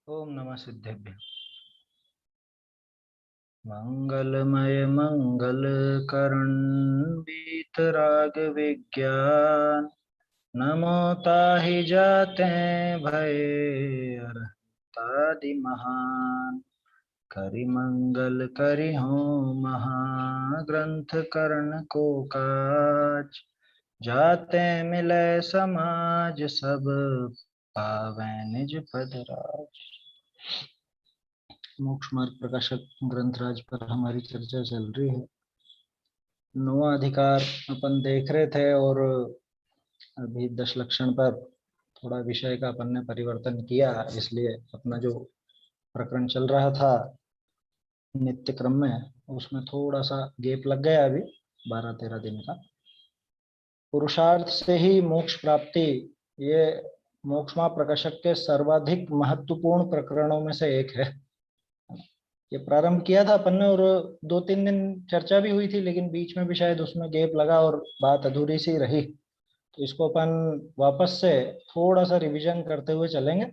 ओम नमः सिद्धेभ्य। मंगलमय मंगल करण बीतराग विज्ञान नमो ताहि जाते भय अरहतादि महान। करि मंगल करि हो महाग्रंथ करण को काज। जाते मिले समाज सब पावै निज पद राज। मोक्ष मार्ग प्रकाशक ग्रंथराज पर हमारी चर्चा चल रही है। 9वां अधिकार अपन देख रहे थे और अभी 10 लक्षण पर थोड़ा विषय का अपन ने परिवर्तन किया, इसलिए अपना जो प्रकरण चल रहा था नित्य क्रम में उसमें थोड़ा सा गैप लग गया। अभी 12-13 दिन का पुरुषार्थ से ही मोक्ष प्राप्ति, ये मोक्षमा प्रकाशक के सर्वाधिक महत्वपूर्ण प्रकरणों में से एक है। ये प्रारंभ किया था अपन ने और 2-3 दिन चर्चा भी हुई थी, लेकिन बीच में भी शायद उसमें गैप लगा और बात अधूरी सी रही। तो इसको अपन वापस से थोड़ा सा रिवीजन करते हुए चलेंगे।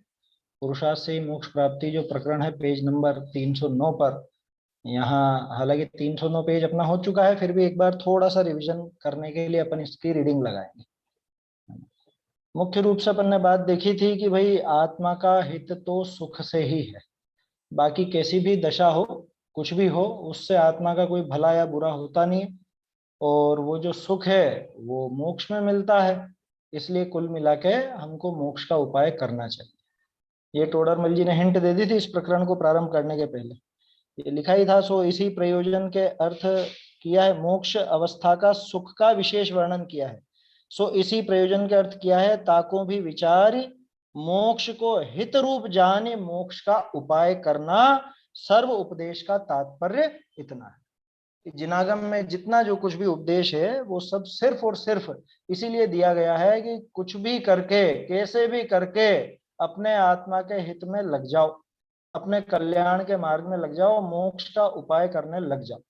पुरुषार्थ से ही मोक्ष प्राप्ति जो प्रकरण है पेज नंबर 309 पर। यहाँ हालांकि 309 पेज अपना हो चुका है, फिर भी एक बार थोड़ा सा रिवीजन करने के लिए अपन इसकी रीडिंग लगाएंगे। मुख्य रूप से अपन ने बात देखी थी कि भाई आत्मा का हित तो सुख से ही है। बाकी कैसी भी दशा हो, कुछ भी हो, उससे आत्मा का कोई भला या बुरा होता नहीं। और वो जो सुख है वो मोक्ष में मिलता है। इसलिए कुल मिला के हमको मोक्ष का उपाय करना चाहिए। ये टोडरमल जी ने हिंट दे दी थी इस प्रकरण को प्रारंभ करने के पहले। ये लिखा ही था, सो इसी प्रयोजन के अर्थ किया है। मोक्ष अवस्था का सुख का विशेष वर्णन किया है। सो इसी प्रयोजन के अर्थ किया है, ताको भी विचारी मोक्ष को हित रूप जाने मोक्ष का उपाय करना। सर्व उपदेश का तात्पर्य इतना है कि जिनागम में जितना जो कुछ भी उपदेश है वो सब सिर्फ और सिर्फ इसीलिए दिया गया है कि कुछ भी करके, कैसे भी करके अपने आत्मा के हित में लग जाओ, अपने कल्याण के मार्ग में लग जाओ, मोक्ष का उपाय करने लग जाओ।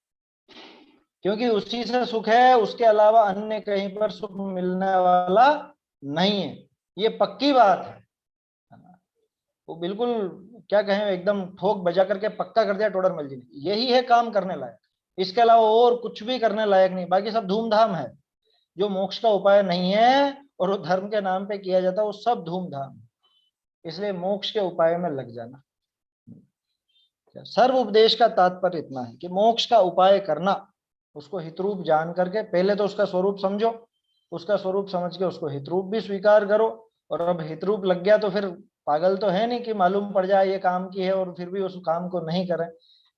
क्योंकि उसी से सुख है, उसके अलावा अन्य कहीं पर सुख मिलने वाला नहीं है। ये पक्की बात है ना। वो बिल्कुल क्या कहें, एकदम ठोक बजा करके पक्का कर दिया टोडरमल जी ने। यही है काम करने लायक, इसके अलावा और कुछ भी करने लायक नहीं। बाकी सब धूमधाम है। जो मोक्ष का उपाय नहीं है और वो धर्म के नाम पे किया जाता है, वो सब धूमधाम। इसलिए मोक्ष के उपाय में लग जाना। सर्व उपदेश का तात्पर्य इतना है कि मोक्ष का उपाय करना, उसको हितरूप जान करके पहले तो उसका स्वरूप समझो, उसका स्वरूप समझ के उसको हितरूप भी स्वीकार करो। और अब हितरूप लग गया तो फिर पागल तो है नहीं कि मालूम पड़ जाए ये काम की है और फिर भी उस काम को नहीं करें।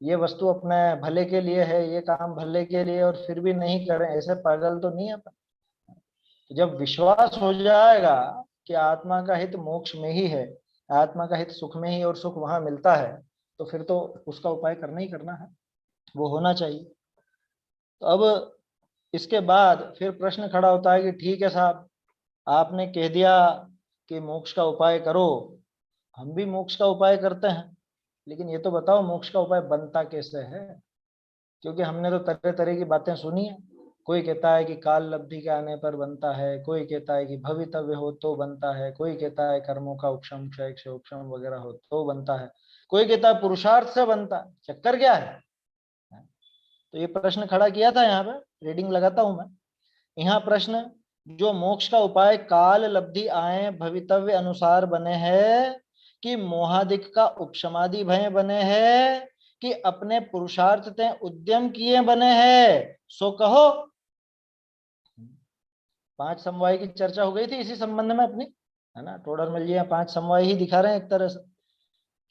ये वस्तु अपने भले के लिए है, ये काम भले के लिए, और फिर भी नहीं करें, ऐसे पागल तो नहीं है। तो जब विश्वास हो जाएगा कि आत्मा का हित मोक्ष में ही है, आत्मा का हित सुख में ही और सुख वहां मिलता है, तो फिर तो उसका उपाय करना ही करना है, वो होना चाहिए। तो अब इसके बाद फिर प्रश्न खड़ा होता है कि ठीक है साहब, आपने कह दिया कि मोक्ष का उपाय करो, हम भी मोक्ष का उपाय करते हैं, लेकिन ये तो बताओ मोक्ष का उपाय बनता कैसे है। क्योंकि हमने तो तरह तरह की बातें सुनी है। कोई कहता है कि काल लब्धि के आने पर बनता है, कोई कहता है कि भवितव्य हो तो बनता है, कोई कहता है कर्मों का उपशम क्षय उपशम वगैरह हो तो बनता है, कोई कहता है पुरुषार्थ से बनता है। चक्कर क्या है? तो ये प्रश्न खड़ा किया था, यहाँ पे रीडिंग लगाता हूं मैं। यहाँ प्रश्न, जो मोक्ष का उपाय काल लब्धि आए भवितव्य अनुसार बने हैं, कि मोहादिक का उपशमादि भय बने हैं, कि अपने पुरुषार्थ ते उद्यम किए बने हैं, सो कहो। 5 समवाय की चर्चा हो गई थी इसी संबंध में अपनी, है ना। टोडरमल जी 5 समवाय ही दिखा रहे हैं एक तरह से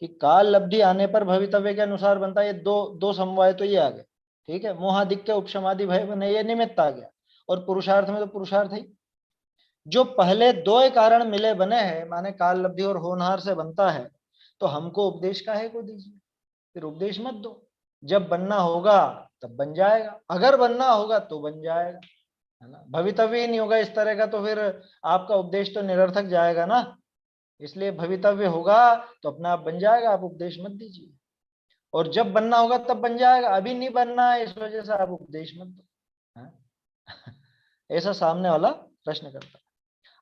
कि काल लब्धि आने पर भवितव्य के अनुसार बनता है। ये दो समवाय तो ये आ गए, ठीक है। मोहादिक के उपशमादि भय बने, ये निमित्त आ गया। और पुरुषार्थ में तो पुरुषार्थ ही जो पहले 2 कारण मिले बने हैं, माने काल लब्धि और होनहार से बनता है, तो हमको उपदेश का है को दीजिए, फिर उपदेश मत दो। जब बनना होगा तब बन जाएगा, अगर बनना होगा तो बन जाएगा, है ना। भवितव्य ही नहीं होगा इस तरह का तो फिर आपका उपदेश तो निरर्थक जाएगा ना। इसलिए भवितव्य होगा तो अपना आप बन जाएगा, आप उपदेश मत दीजिए। और जब बनना होगा तब बन जाएगा, अभी नहीं बनना है इस वजह से आप उपदेश मत दो। ऐसा सामने वाला प्रश्न करता है।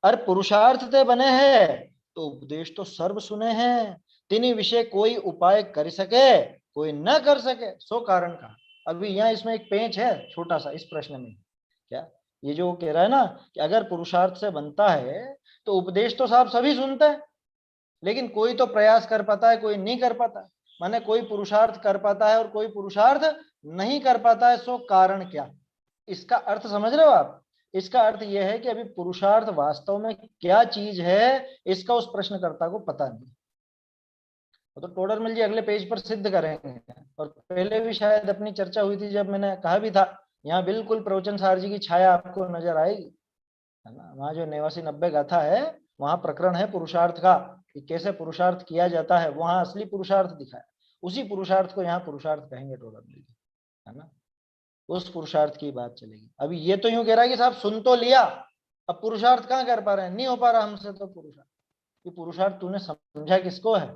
अरे पुरुषार्थ ते बने हैं तो उपदेश तो सर्व सुने हैं, तिनी विषय कोई उपाय कर सके कोई न कर सके, सो कारण कहा। अभी यहाँ इसमें एक पेंच है छोटा सा इस प्रश्न में। क्या ये जो कह रहा है ना कि अगर पुरुषार्थ से बनता है तो उपदेश तो साहब सभी सुनते हैं, लेकिन कोई तो प्रयास कर पाता है कोई नहीं कर पाता। माने कोई पुरुषार्थ कर पाता है और कोई पुरुषार्थ नहीं कर पाता है, सो कारण क्या। इसका अर्थ समझ रहे हो आप? इसका अर्थ यह है कि अभी पुरुषार्थ वास्तव में क्या चीज है इसका उस प्रश्नकर्ता को पता नहीं। तो टोडरमल जी अगले पेज पर सिद्ध करेंगे। और पहले भी शायद अपनी चर्चा हुई थी जब मैंने कहा भी था, यहाँ बिल्कुल प्रवचन सार जी की छाया आपको नजर आएगी, है ना। वहाँ जो 89-90 गाथा है वहां प्रकरण है पुरुषार्थ का, कि कैसे पुरुषार्थ किया जाता है, वहां असली पुरुषार्थ दिखाया। उसी पुरुषार्थ को यहाँ पुरुषार्थ कहेंगे टोडरमल जी, है ना। उस पुरुषार्थ की बात चलेगी। अभी ये तो यूं कह रहा है कि साहब सुन तो लिया, अब पुरुषार्थ कहाँ कर पा रहे हैं, नहीं हो पा रहा हमसे तो पुरुषार्थ। ये पुरुषार्थ तूने समझा किसको है,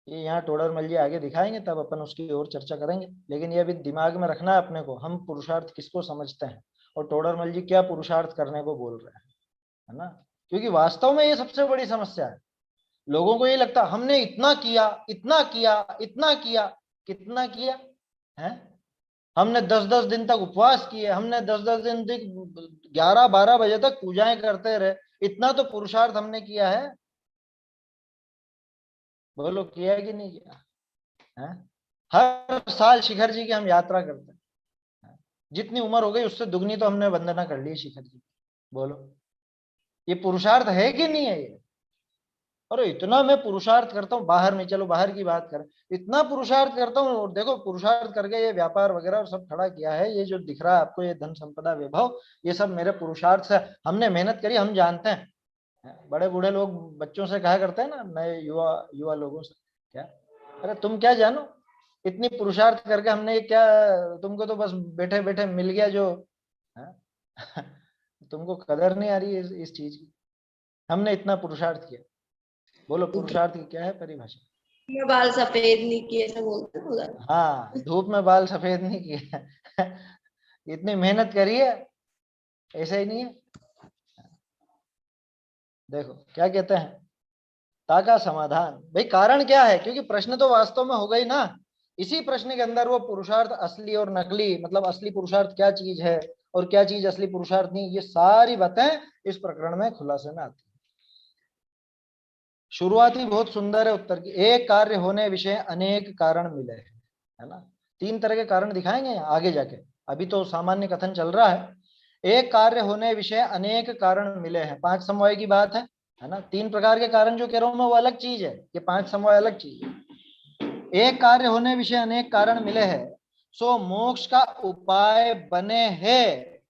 ये यहाँ टोडरमल जी आगे दिखाएंगे, तब अपन उसकी और चर्चा करेंगे। लेकिन ये अभी दिमाग में रखना है अपने को, हम पुरुषार्थ किसको समझते हैं और टोडरमल जी क्या पुरुषार्थ करने को बोल रहे हैं, है ना। क्योंकि वास्तव में ये सबसे बड़ी समस्या है। लोगों को ये लगता हमने इतना किया इतना किया इतना किया, कितना किया है। हमने 10-10 दिन तक उपवास किए, हमने 10-10 दिन तक 11-12 बजे तक पूजाएं करते रहे, इतना तो पुरुषार्थ हमने किया है। बोलो किया है कि नहीं किया है? हर साल शिखर जी की हम यात्रा करते हैं, जितनी उम्र हो गई उससे दुगनी तो हमने वंदना कर ली शिखर जी। बोलो ये पुरुषार्थ है कि नहीं है ये? अरे इतना मैं पुरुषार्थ करता हूँ, बाहर में, चलो बाहर की बात करें, इतना पुरुषार्थ करता हूँ और देखो पुरुषार्थ करके ये व्यापार वगैरह और सब खड़ा किया है, ये जो दिख रहा है आपको ये धन संपदा वैभव, ये सब मेरे पुरुषार्थ से, हमने मेहनत करी, हम जानते हैं। बड़े बूढ़े लोग बच्चों से कहा करते हैं ना, नए युवा युवा लोगों से, क्या अरे तुम क्या जानो, इतनी पुरुषार्थ करके हमने ये क्या, तुमको तो बस बैठे बैठे मिल गया जो है? तुमको कदर नहीं आ रही है इस चीज की, हमने इतना पुरुषार्थ किया। बोलो पुरुषार्थ की क्या है परिभाषा? में बाल सफेद नहीं किए ऐसा बोलते हैं उधर। हाँ, धूप में बाल सफेद नहीं किए। इतनी मेहनत करी है, ऐसा ही नहीं है। देखो क्या कहते हैं, ताका समाधान, भाई कारण क्या है, क्योंकि प्रश्न तो वास्तव में हो गई ना। इसी प्रश्न के अंदर वो पुरुषार्थ असली और नकली, मतलब असली पुरुषार्थ क्या चीज है और क्या चीज असली पुरुषार्थ नहीं, ये सारी बातें इस प्रकरण में खुलासे में आती है। शुरुआती बहुत सुंदर है उत्तर की, एक कार्य होने विषय अनेक कारण मिले, है ना। 3 तरह के कारण दिखाएंगे आगे जाके, अभी तो सामान्य कथन चल रहा है। एक कार्य होने विषय अनेक कारण मिले हैं, 5 समवाय की बात है ना। 3 प्रकार के कारण जो कह रहा हूं मैं वो अलग चीज है, ये 5 समवाय अलग चीज है। एक कार्य होने विषय अनेक कारण मिले हैं, सो मोक्ष का उपाय बने हैं,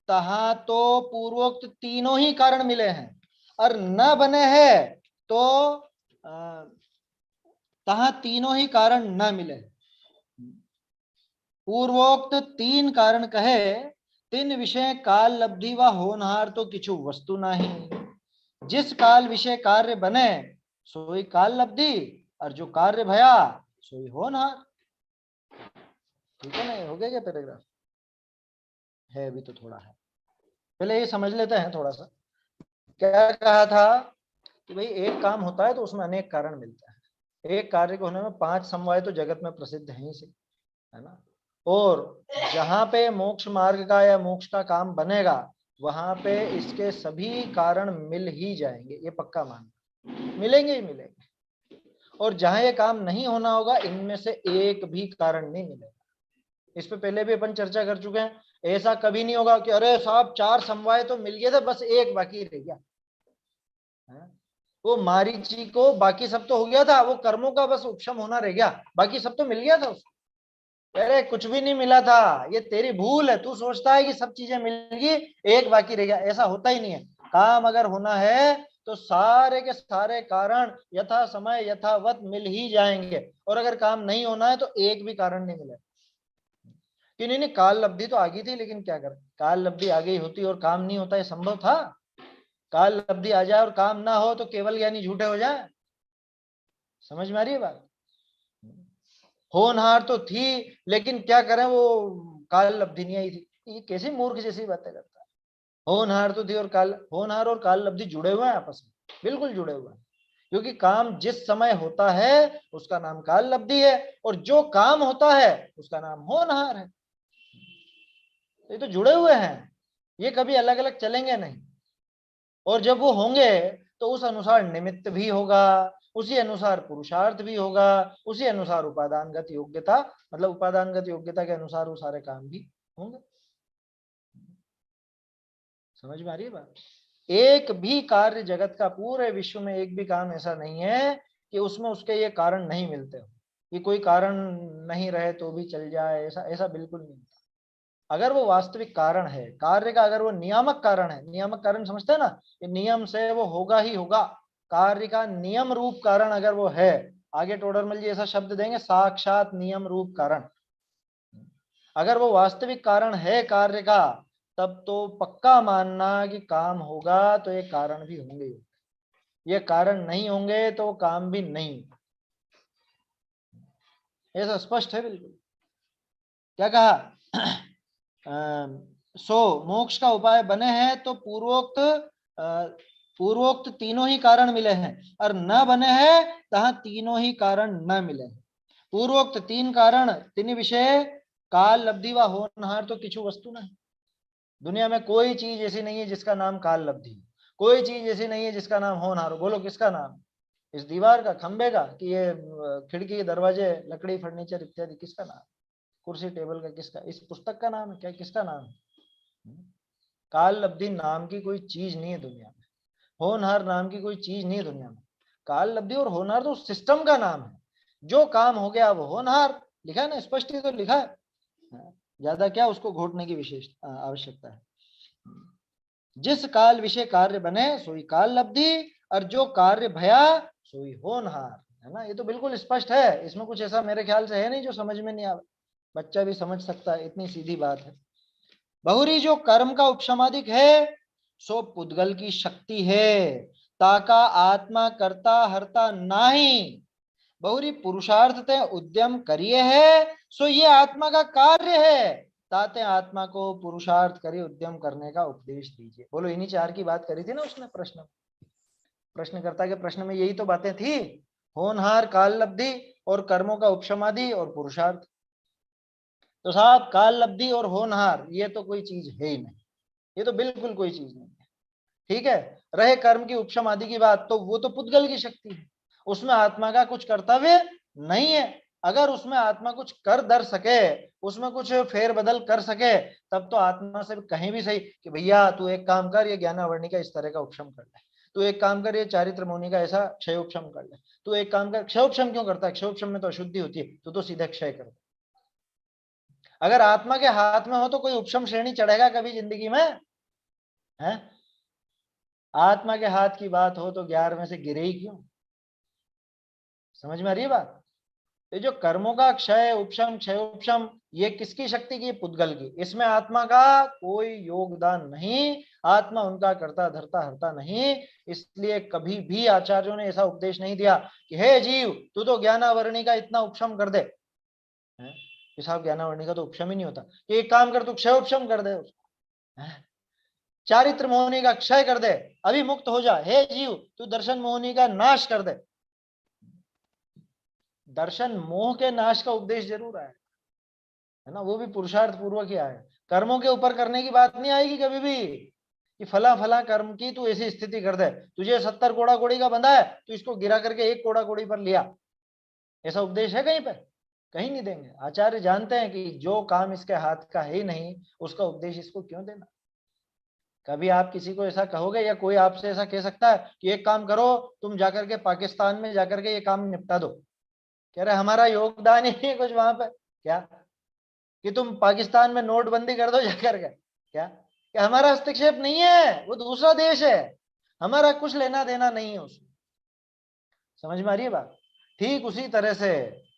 तहा तो पूर्वोक्त तीनों ही कारण मिले हैं, और न बने हैं तो तहा तीनों ही कारण न मिले। पूर्वोक्त 3 कारण कहे, 3 विषय काल लब्धि व होनहार तो किछु वस्तु नहीं, जिस काल विषय कार्य बने सोई काल लब्धि, और जो कार्य भया सोई होनहार। ठीक है ना, हो गया क्या पैराग्राफ? है अभी तो थोड़ा है, पहले ये समझ लेते हैं थोड़ा सा। क्या कहा था कि भाई एक काम होता है तो उसमें अनेक कारण मिलता है, एक कार्य को होने में 5 समवाय तो जगत में प्रसिद्ध है ही से, है ना। और जहां पे मोक्ष मार्ग का या मोक्ष का काम बनेगा वहां पे इसके सभी कारण मिल ही जाएंगे, ये पक्का मान, मिलेंगे ही मिलेंगे। और जहां ये काम नहीं होना होगा इनमें से एक भी कारण नहीं मिलेगा। इस पे पहले भी अपन चर्चा कर चुके हैं, ऐसा कभी नहीं होगा कि अरे साहब 4 समवाय तो मिल गए थे बस एक बाकी रह गया। वो मारीची को बाकी सब तो हो गया था, वो कर्मों का बस उपशम होना रह गया, बाकी सब तो मिल गया था उसको। अरे कुछ भी नहीं मिला था, ये तेरी भूल है, तू सोचता है कि सब चीजें मिल गई एक बाकी रह गया, ऐसा होता ही नहीं है। काम अगर होना है तो सारे के सारे कारण यथा समय यथावत मिल ही जाएंगे, और अगर काम नहीं होना है तो एक भी कारण नहीं मिलेगा। कि नहीं नहीं काल लब्धि तो आ गई थी, लेकिन क्या कर, काल लब्धि आ गई होती और काम नहीं होता, ये संभव था? काल लब्धि आ जाए और काम ना हो तो केवल ज्ञानी झूठे हो जाए? समझ में आ रही है बात? होनहार तो थी, लेकिन क्या करें वो काल लब्धि नहीं आई थी, ये कैसी मूर्ख जैसी बातें करता है। होनहार तो थी और काल, होनहार और काल लब्धि जुड़े हुए हैं आपस में, बिल्कुल जुड़े हुए हैं। क्योंकि काम जिस समय होता है उसका नाम काल लब्धि है, और जो काम होता है उसका नाम होनहार है। ये तो जुड़े हुए हैं, ये कभी अलग अलग चलेंगे नहीं। और जब वो होंगे तो उस अनुसार निमित्त भी होगा, उसी अनुसार पुरुषार्थ भी होगा, उसी अनुसार उपादानगत योग्यता, मतलब उपादानगत योग्यता के अनुसार वो सारे काम भी होंगे। समझ में आ रही है बात? एक भी कार्य जगत का, पूरे विश्व में एक भी काम ऐसा नहीं है कि उसमें उसके ये कारण नहीं मिलते हो, कि कोई कारण नहीं रहे तो भी चल जाए, ऐसा ऐसा बिल्कुल नहीं। अगर वो वास्तविक कारण है कार्य का, अगर वो नियामक कारण है, नियामक कारण समझते हैं ना, कि नियम से वो होगा ही होगा, कार्य का नियम रूप कारण अगर वो है, आगे टोडरमल जी ऐसा शब्द देंगे, साक्षात नियम रूप कारण। अगर वो वास्तविक कारण है कार्य का, तब तो पक्का मानना कि काम होगा तो ये कारण भी होंगे, ये कारण नहीं होंगे तो काम भी नहीं, ऐसा स्पष्ट है बिल्कुल। क्या कहा? सो मोक्ष का उपाय बने हैं तो पूर्वोक्त तीनों ही कारण मिले हैं, और न बने हैं तहां तीनों ही कारण न मिले हैं। पूर्वोक्त तीन कारण तीन विषय काल लब्धि व होनहार तो किछु वस्तु नहीं। दुनिया में कोई चीज ऐसी नहीं है जिसका नाम काल लब्धि, कोई चीज ऐसी नहीं है जिसका नाम होनहार। बोलो किसका नाम? इस दीवार का, खंबे का, कि ये खिड़की दरवाजे लकड़ी फर्नीचर इत्यादि, किसका नाम? कुर्सी टेबल का किसका? इस पुस्तक का नाम है क्या? किसका नाम है? काल लब्धि नाम की कोई चीज नहीं है दुनिया में, होनहार नाम की कोई चीज नहीं है दुनिया में। काल लब्धि और होनहार तो सिस्टम का नाम है, जो काम हो गया वो होनहार, लिखा है ना, स्पष्ट ही तो लिखा है, ज्यादा क्या उसको घोटने की विशेष आवश्यकता है। जिस काल विषय कार्य बने सोई काल लब्धि, और जो कार्य भया सोई होनहार, है ना। ये तो बिल्कुल स्पष्ट है, इसमें कुछ ऐसा मेरे ख्याल से है नहीं जो समझ में नहीं आवे, बच्चा भी समझ सकता है, इतनी सीधी बात है। बहुरी जो कर्म का उपशमादिक है सो पुद्गल की शक्ति है, ताका आत्मा करता हरता नाही। बहुरी पुरुषार्थ ते उद्यम करिए है सो ये आत्मा का कार्य है, ताते आत्मा को पुरुषार्थ करिए उद्यम करने का उपदेश दीजिए। बोलो, इन्हीं चार की बात करी थी ना उसने प्रश्नकर्ता के प्रश्न में, यही तो बातें थी, होनहार, काल लब्धि और कर्मों का उपशमादि और पुरुषार्थ। तो साहब, काल लब्धि और होनहार ये तो कोई चीज है ही नहीं, ये तो बिल्कुल कोई चीज नहीं है। ठीक है, रहे कर्म की उपशम आदि की बात, तो वो तो पुद्गल की शक्ति है, उसमें आत्मा का कुछ कर्तव्य नहीं है। अगर उसमें आत्मा कुछ कर दर सके, उसमें कुछ फेर बदल कर सके, तब तो आत्मा से कहीं भी सही कि भैया तू एक काम कर, ये ज्ञानावरणी का इस तरह का उपशम कर ले, तू एक काम कर, ये चारित्र मुनि का ऐसा क्षयोपशम कर ले, तू एक काम कर। क्षयोपशम क्यों करता है? क्षयोपशम में तो अशुद्धि होती है, तो सीधे क्षय कर। अगर आत्मा के हाथ में हो तो कोई उपशम श्रेणी चढ़ेगा कभी जिंदगी में? है? आत्मा के हाथ की बात हो तो 11 में से गिरे ही क्यों? समझ में आ रही है बात? ये जो कर्मों का क्षय उपशम क्षय उपशम, ये किसकी शक्ति की? पुद्गल की। इसमें आत्मा का कोई योगदान नहीं, आत्मा उनका करता धरता हरता नहीं। इसलिए कभी भी आचार्यों ने ऐसा उपदेश नहीं दिया कि हे जीव तू तो ज्ञानावरणी का इतना उपशम कर दे। साहब, ज्ञानावरणी का तो उपशम ही नहीं होता, कि एक काम कर, तू क्षय उपशम कर दे उसको, चारित्र मोहनी का क्षय कर दे, अभी मुक्त हो जा। हे जीव तू दर्शन मोहनी का नाश कर दे। दर्शन मोह के नाश का उपदेश जरूर आया है ना, वो भी पुरुषार्थ पूर्वक ही आया। कर्मों के ऊपर करने की बात नहीं आएगी कभी भी कि फला फला कर्म की तू ऐसी स्थिति कर दे, तुझे 70 कोड़ा कोड़ी का बंधा है, तू इसको गिरा करके 1 कोड़ा कोड़ी पर लिया, ऐसा उपदेश है कहीं पर? कहीं नहीं देंगे। आचार्य जानते हैं कि जो काम इसके हाथ का है ही नहीं, उसका उपदेश इसको क्यों देना। कभी आप किसी को ऐसा कहोगे, या कोई आपसे ऐसा कह सकता है कि एक काम करो, तुम जाकर के पाकिस्तान में जाकर के ये काम निपटा दो? कह रहे हमारा योगदान ही नहीं कुछ वहां पे, क्या कि तुम पाकिस्तान में नोटबंदी कर दो जाकर के? क्या कि हमारा हस्तक्षेप नहीं है, वो दूसरा देश है, हमारा कुछ लेना देना नहीं है उसमें। समझ में आ रही है बात? ठीक उसी तरह से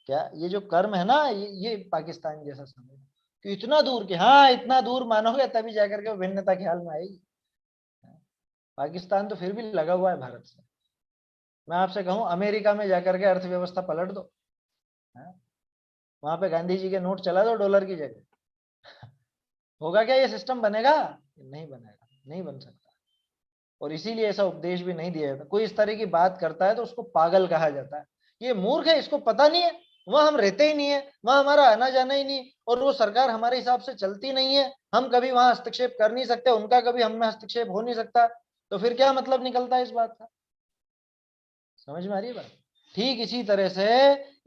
क्या ये जो कर्म है ना, ये पाकिस्तान जैसा समझ कि इतना दूर, कि हाँ इतना दूर मानोगे तभी जाकर के भिन्नता ख्याल में आएगी। पाकिस्तान तो फिर भी लगा हुआ है भारत से। मैं आपसे कहूं अमेरिका में जाकर के अर्थव्यवस्था पलट दो, वहां पे गांधी जी के नोट चला दो डॉलर की जगह, होगा क्या? ये सिस्टम बनेगा? नहीं बनेगा, नहीं बन सकता। और इसीलिए ऐसा उपदेश भी नहीं दिया जाता। कोई इस तरह की बात करता है तो उसको पागल कहा जाता है, ये मूर्ख है, इसको पता नहीं है, वहां हम रहते ही नहीं है, वहां हमारा आना जाना ही नहीं, और वो सरकार हमारे हिसाब से चलती नहीं है, हम कभी वहां हस्तक्षेप कर नहीं सकते, उनका कभी हम में हस्तक्षेप हो नहीं सकता, तो फिर क्या मतलब निकलता है इस बात का? समझ में आ रही है बात? ठीक इसी तरह से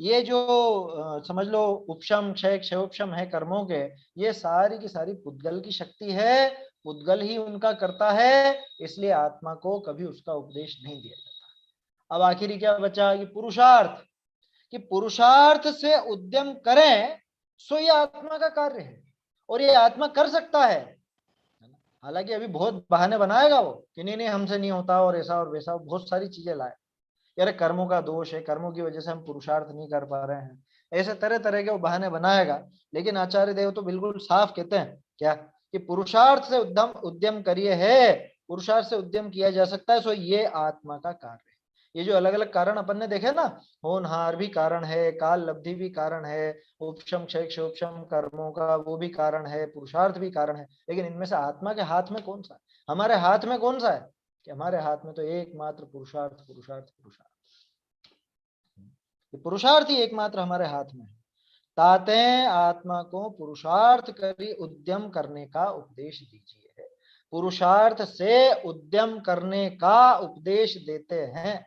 ये जो समझ लो उपशम क्षय क्षयोपशम है कर्मों के, ये सारी की सारी पुद्गल की शक्ति है, पुद्गल ही उनका करता है, इसलिए आत्मा को कभी उसका उपदेश नहीं दिया जाता। अब आखिरी क्या बचा कि पुरुषार्थ, कि पुरुषार्थ से उद्यम करें सो ये आत्मा का कार्य है, और ये आत्मा कर सकता है। हालांकि अभी बहुत बहाने बनाएगा वो कि नहीं नहीं हमसे नहीं होता और ऐसा और वैसा, बहुत सारी चीजें लाए, यार कर्मों का दोष है, कर्मों की वजह से हम पुरुषार्थ नहीं कर पा रहे हैं, ऐसे तरह तरह के वो बहाने बनाएगा। लेकिन आचार्य देव तो बिल्कुल साफ कहते हैं क्या, कि पुरुषार्थ से उद्यम उद्यम करिए है, पुरुषार्थ से उद्यम किया जा सकता है, सो ये आत्मा का कार्य है। ये जो अलग अलग कारण अपन ने देखे ना, होनहार भी कारण है, काल लब्धि भी कारण है, उपशम क्षय क्षोपशम कर्मों का वो भी कारण है, पुरुषार्थ भी कारण है, लेकिन इनमें से आत्मा के हाथ में कौन सा है, हमारे हाथ में कौन सा है? कि हमारे हाथ में तो एकमात्र पुरुषार्थ पुरुषार्थ पुरुषार्थ, पुरुषार्थ ही एकमात्र हमारे हाथ में है। ताते आत्मा को पुरुषार्थ करी उद्यम करने का उपदेश दीजिए, पुरुषार्थ से उद्यम करने का उपदेश देते हैं।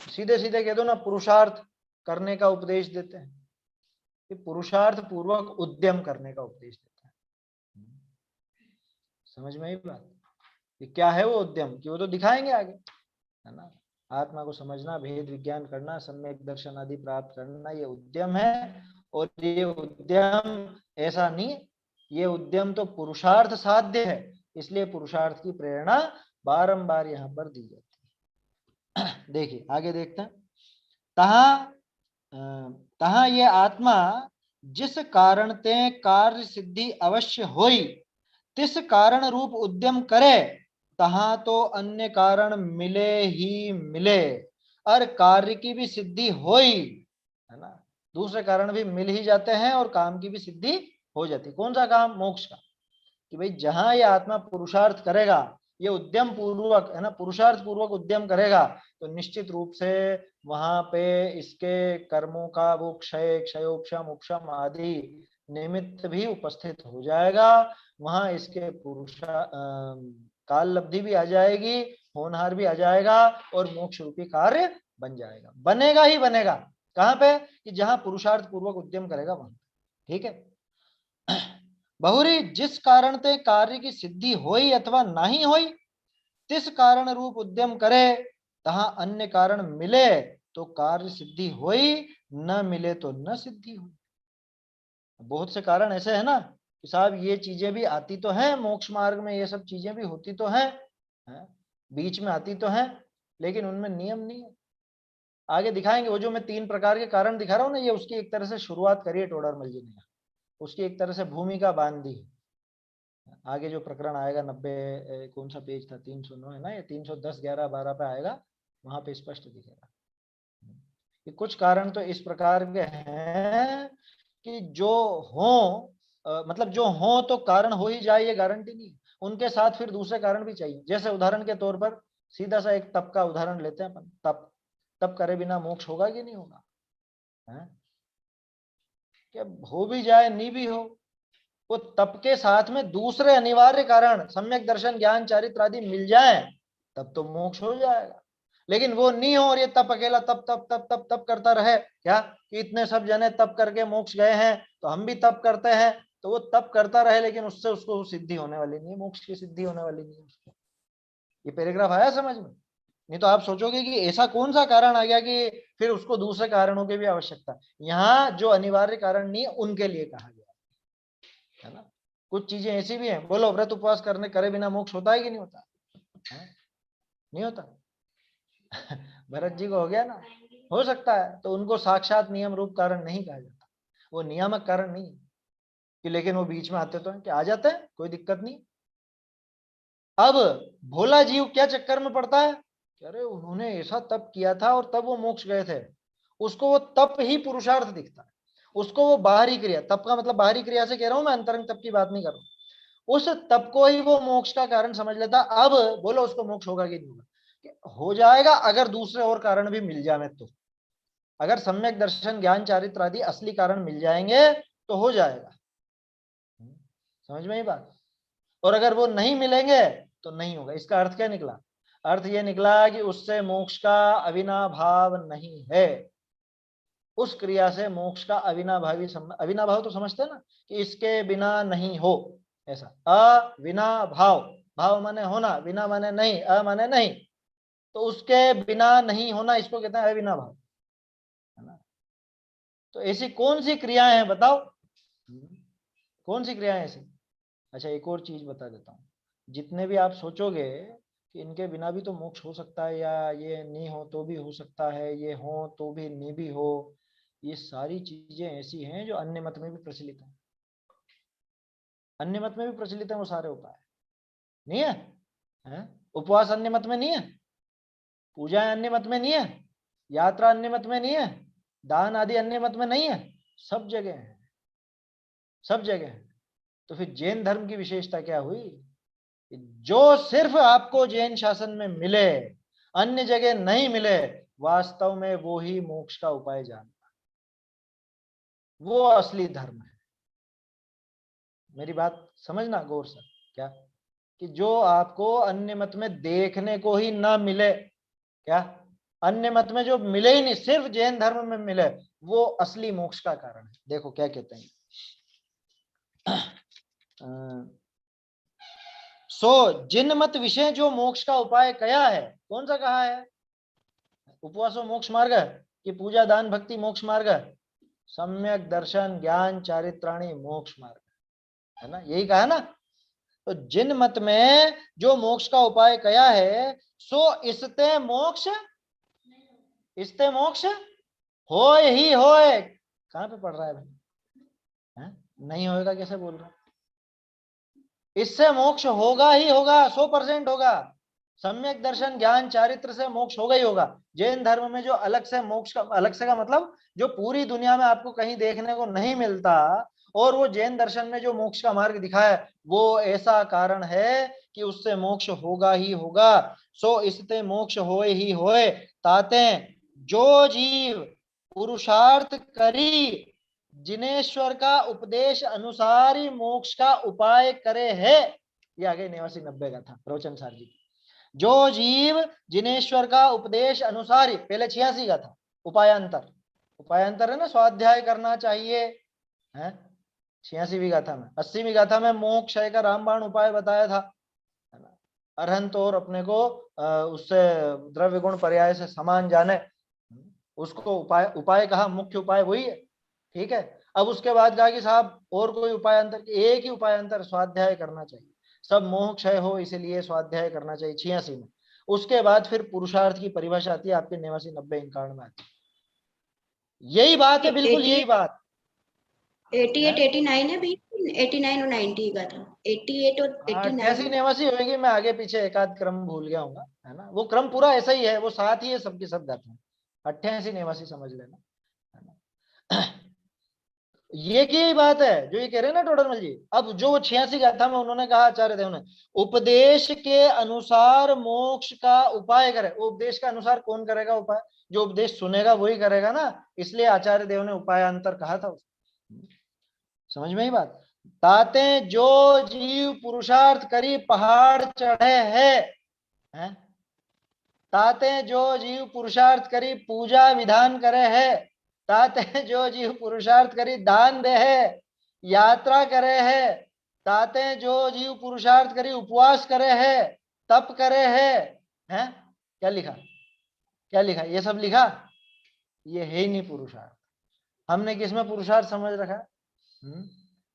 सीधे सीधे कह दो ना, पुरुषार्थ करने का उपदेश देते हैं, कि पुरुषार्थ पूर्वक उद्यम करने का उपदेश देते हैं। समझ में आई बात? कि क्या है वो उद्यम, कि वो तो दिखाएंगे आगे, है ना। आत्मा को समझना, भेद विज्ञान करना, सम्यक दर्शन आदि प्राप्त करना, ये उद्यम है। और ये उद्यम ऐसा नहीं, ये उद्यम तो पुरुषार्थ साध्य है, इसलिए पुरुषार्थ की प्रेरणा बारंबार यहाँ पर दी जाती है। देखिए आगे देखते हैं, तहा ये आत्मा जिस कारण ते कार्य सिद्धि अवश्य होई, तिस कारण रूप उद्यम करे, तहां तो अन्य कारण मिले ही मिले, और कार्य की भी सिद्धि होई, है ना, दूसरे कारण भी मिल ही जाते हैं और काम की भी सिद्धि हो जाती। कौन सा काम? मोक्ष का। कि भाई जहां ये आत्मा पुरुषार्थ करेगा, ये उद्यम पूर्वक, है ना, पुरुषार्थ पूर्वक उद्यम करेगा, तो निश्चित रूप से वहां पे इसके कर्मों का वो क्षय क्षयोपशम उपशम आदि निमित्त भी उपस्थित हो जाएगा, वहां इसके पुरुषा काल लब्धि भी आ जाएगी, होनहार भी आ जाएगा, और मोक्ष रूपी कार्य बन जाएगा, बनेगा ही बनेगा। कहां पे? कि जहां पुरुषार्थ पूर्वक उद्यम करेगा वहां। ठीक है। बहुरी जिस कारण ते कार्य की सिद्धि होई अथवा नहीं होई, तिस कारण रूप उद्यम करे, तहां अन्य कारण मिले तो कार्य सिद्धि होई, न मिले तो न सिद्धि हुई। बहुत से कारण ऐसे है ना कि साहब ये चीजें भी आती तो हैं मोक्ष मार्ग में, ये सब चीजें भी होती तो हैं, है? बीच में आती तो हैं, लेकिन उनमें नियम नहीं है। आगे दिखाएंगे, वो जो मैं 3 प्रकार के कारण दिखा रहा हूं ना, ये उसकी एक तरह से शुरुआत करी है टोडरमल जी ने, उसकी एक तरह से भूमिका बांधी। आगे जो प्रकरण आएगा 90 कौन सा पेज था, 309 है ना, ये 310 11 12 पे आएगा, वहां पे स्पष्ट दिखेगा कि कुछ कारण तो इस प्रकार के हैं कि जो हो, मतलब जो हो तो कारण हो ही जाए ये गारंटी नहीं, उनके साथ फिर दूसरे कारण भी चाहिए। जैसे उदाहरण के तौर पर सीधा सा एक तप का उदाहरण लेते हैं अपन, तप, तप करे बिना मोक्ष होगा कि नहीं होगा? है क्या, हो भी जाए नहीं भी हो, वो तप के साथ में दूसरे अनिवार्य कारण सम्यक दर्शन ज्ञान चारित्र आदि मिल जाए तब तो मोक्ष हो जाएगा। लेकिन वो नहीं हो और ये तप अकेला तप तप तप तप तप करता रहे, क्या कि इतने सब जने तप करके मोक्ष गए हैं तो हम भी तप करते हैं, तो वो तप करता रहे लेकिन उससे उसको सिद्धि होने वाली नहीं है, मोक्ष की सिद्धि होने वाली नहीं है उसको। ये पैराग्राफ आया समझ में? नहीं तो आप सोचोगे कि ऐसा कौन सा कारण आ गया कि फिर उसको दूसरे कारणों की भी आवश्यकता। यहाँ जो अनिवार्य कारण नहीं है उनके लिए कहा गया है ना। कुछ चीजें ऐसी भी हैं, बोलो व्रत उपवास करने करे बिना मोक्ष होता है कि नहीं होता है? नहीं होता। भरत जी को हो गया ना, हो सकता है, तो उनको साक्षात नियम रूप कारण नहीं कहा जाता, वो नियामक कारण नहीं कि, लेकिन वो बीच में आते तो हैं कि आ जाते हैं, कोई दिक्कत नहीं। अब भोला जीव क्या चक्कर में पड़ता है, अरे उन्होंने ऐसा तप किया था और तब वो मोक्ष गए थे, उसको वो तप ही पुरुषार्थ दिखता है, उसको वो बाहरी क्रिया, तप का मतलब बाहरी क्रिया से कह रहा हूं मैं, अंतरंग तप की बात नहीं कर रहा हूं, उस तप को ही वो मोक्ष का कारण समझ लेता। अब बोलो उसको मोक्ष होगा कि नहीं होगा? हो जाएगा अगर दूसरे और कारण भी मिल जाए तो। अगर सम्यक दर्शन ज्ञान चारित्र आदि असली कारण मिल जाएंगे तो हो जाएगा। समझ में ही बात। और अगर वो नहीं मिलेंगे तो नहीं होगा। इसका अर्थ क्या निकला? अर्थ ये निकला कि उससे मोक्ष का अविनाभाव नहीं है। उस क्रिया से मोक्ष का अविनाभावी अविनाभाव तो समझते हैं ना कि इसके बिना नहीं हो, ऐसा अविनाभाव। भाव माने होना, बिना माने नहीं, अ माने नहीं, तो उसके बिना नहीं होना, इसको कहते हैं अविनाभाव, है ना। तो ऐसी कौन सी क्रियाएं हैं बताओ? कौन सी क्रियाएं ऐसी? अच्छा एक और चीज बता देता हूँ। जितने भी आप सोचोगे कि इनके बिना भी तो मोक्ष हो सकता है, या ये नहीं हो तो भी हो सकता है, ये हो तो भी नहीं भी हो, ये सारी चीजें ऐसी हैं जो अन्य मत में भी प्रचलित है। अन्य मत में भी प्रचलित है वो सारे उपाय। नहीं है, है? उपवास अन्य मत में नहीं है, पूजा अन्य मत में नहीं है, यात्रा अन्य मत में नहीं है, दान आदि अन्य मत में नहीं है, सब जगह है, सब जगह है। तो फिर जैन धर्म की विशेषता क्या हुई? जो सिर्फ आपको जैन शासन में मिले, अन्य जगह नहीं मिले, वास्तव में वो ही मोक्ष का उपाय जानता, वो असली धर्म है। मेरी बात समझना गौर से। क्या? कि जो आपको अन्य मत में देखने को ही ना मिले, क्या अन्य मत में जो मिले ही नहीं, सिर्फ जैन धर्म में मिले, वो असली मोक्ष का कारण है। देखो क्या कहते हैं। जिन मत विषय जो मोक्ष का उपाय कया है, कौन सा कहा है? उपवासो मोक्ष मार्ग कि पूजा दान भक्ति मोक्ष मार्ग? सम्यक दर्शन ज्ञान चारित्राणी मोक्ष मार्ग, है ना, यही कहा ना। तो जिन मत में जो मोक्ष का उपाय कया है, सो इसते मोक्ष, इसते मोक्ष होए ही होए। कहां पे पढ़ रहा है भाई? है? नहीं होएगा कैसे बोल रहा? इससे मोक्ष होगा ही होगा, 100% होगा। सम्यक दर्शन ज्ञान चारित्र से मोक्ष होगा ही होगा। जैन धर्म में जो अलग से मोक्ष का, अलग से का मतलब जो पूरी दुनिया में आपको कहीं देखने को नहीं मिलता, और वो जैन दर्शन में जो मोक्ष का मार्ग दिखा है, वो ऐसा कारण है कि उससे मोक्ष होगा ही होगा। सो इससे मोक्ष होए ही होए। ताते जो जीव पुरुषार्थ करी जिनेश्वर का उपदेश अनुसार ही मोक्ष का उपाय करे है। ये आगे 89-90 का था प्रवचन सार जी। जो जीव जिनेश्वर का उपदेश अनुसार ही, पहले 86 का था उपायांतर। उपायांतर है ना, स्वाध्याय करना चाहिए, है 86वीं गाथा में। 80वीं गाथा में मोक्ष का रामबाण उपाय बताया था, है ना। अरहंत और अपने को उससे द्रव्य गुण पर्याय से समान जाने, उसको उपाय उपाय कहा, मुख्य उपाय वही है, ठीक है। अब उसके बाद कहा कि साहब और कोई उपाय अंतर? एक ही उपाय अंतर, स्वाध्याय करना चाहिए, सब मोह क्षय हो इसलिए स्वाध्याय करना चाहिए, 86 में। उसके बाद फिर पुरुषार्थ की परिभाषा आती है आपके 89-90-91 में आती है। यही बात है, बिल्कुल यही बात। 88 89 है भी, 89 और 90 का था। 88 और 89 88-89 होगी, मैं आगे पीछे एक आध क्रम भूल गया हूँ, है ना। वो क्रम पूरा ऐसा ही है, वो साथ ही है सबके सब गाते हैं। 88-89 समझ लेना, है ना। ये की बात है जो ये कह रहे हैं ना टोडरमल जी। अब जो 86 गाथा में उन्होंने कहा, आचार्य देव ने, उपदेश के अनुसार मोक्ष का उपाय करे। उपदेश के अनुसार कौन करेगा उपाय? जो उपदेश सुनेगा वही करेगा ना, इसलिए आचार्य देव ने उपायांतर कहा था। समझ में ही बात। ताते जो जीव पुरुषार्थ करी पहाड़ चढ़े है? ताते जो जीव पुरुषार्थ करी पूजा विधान करे है, ताते जो जीव पुरुषार्थ करी दान दे है, यात्रा करे है, ताते जो जीव पुरुषार्थ करी उपवास करे है, तप करे है? क्या लिखा? क्या लिखा? ये सब लिखा? ये है ही नहीं पुरुषार्थ। हमने किसमें पुरुषार्थ समझ रखा?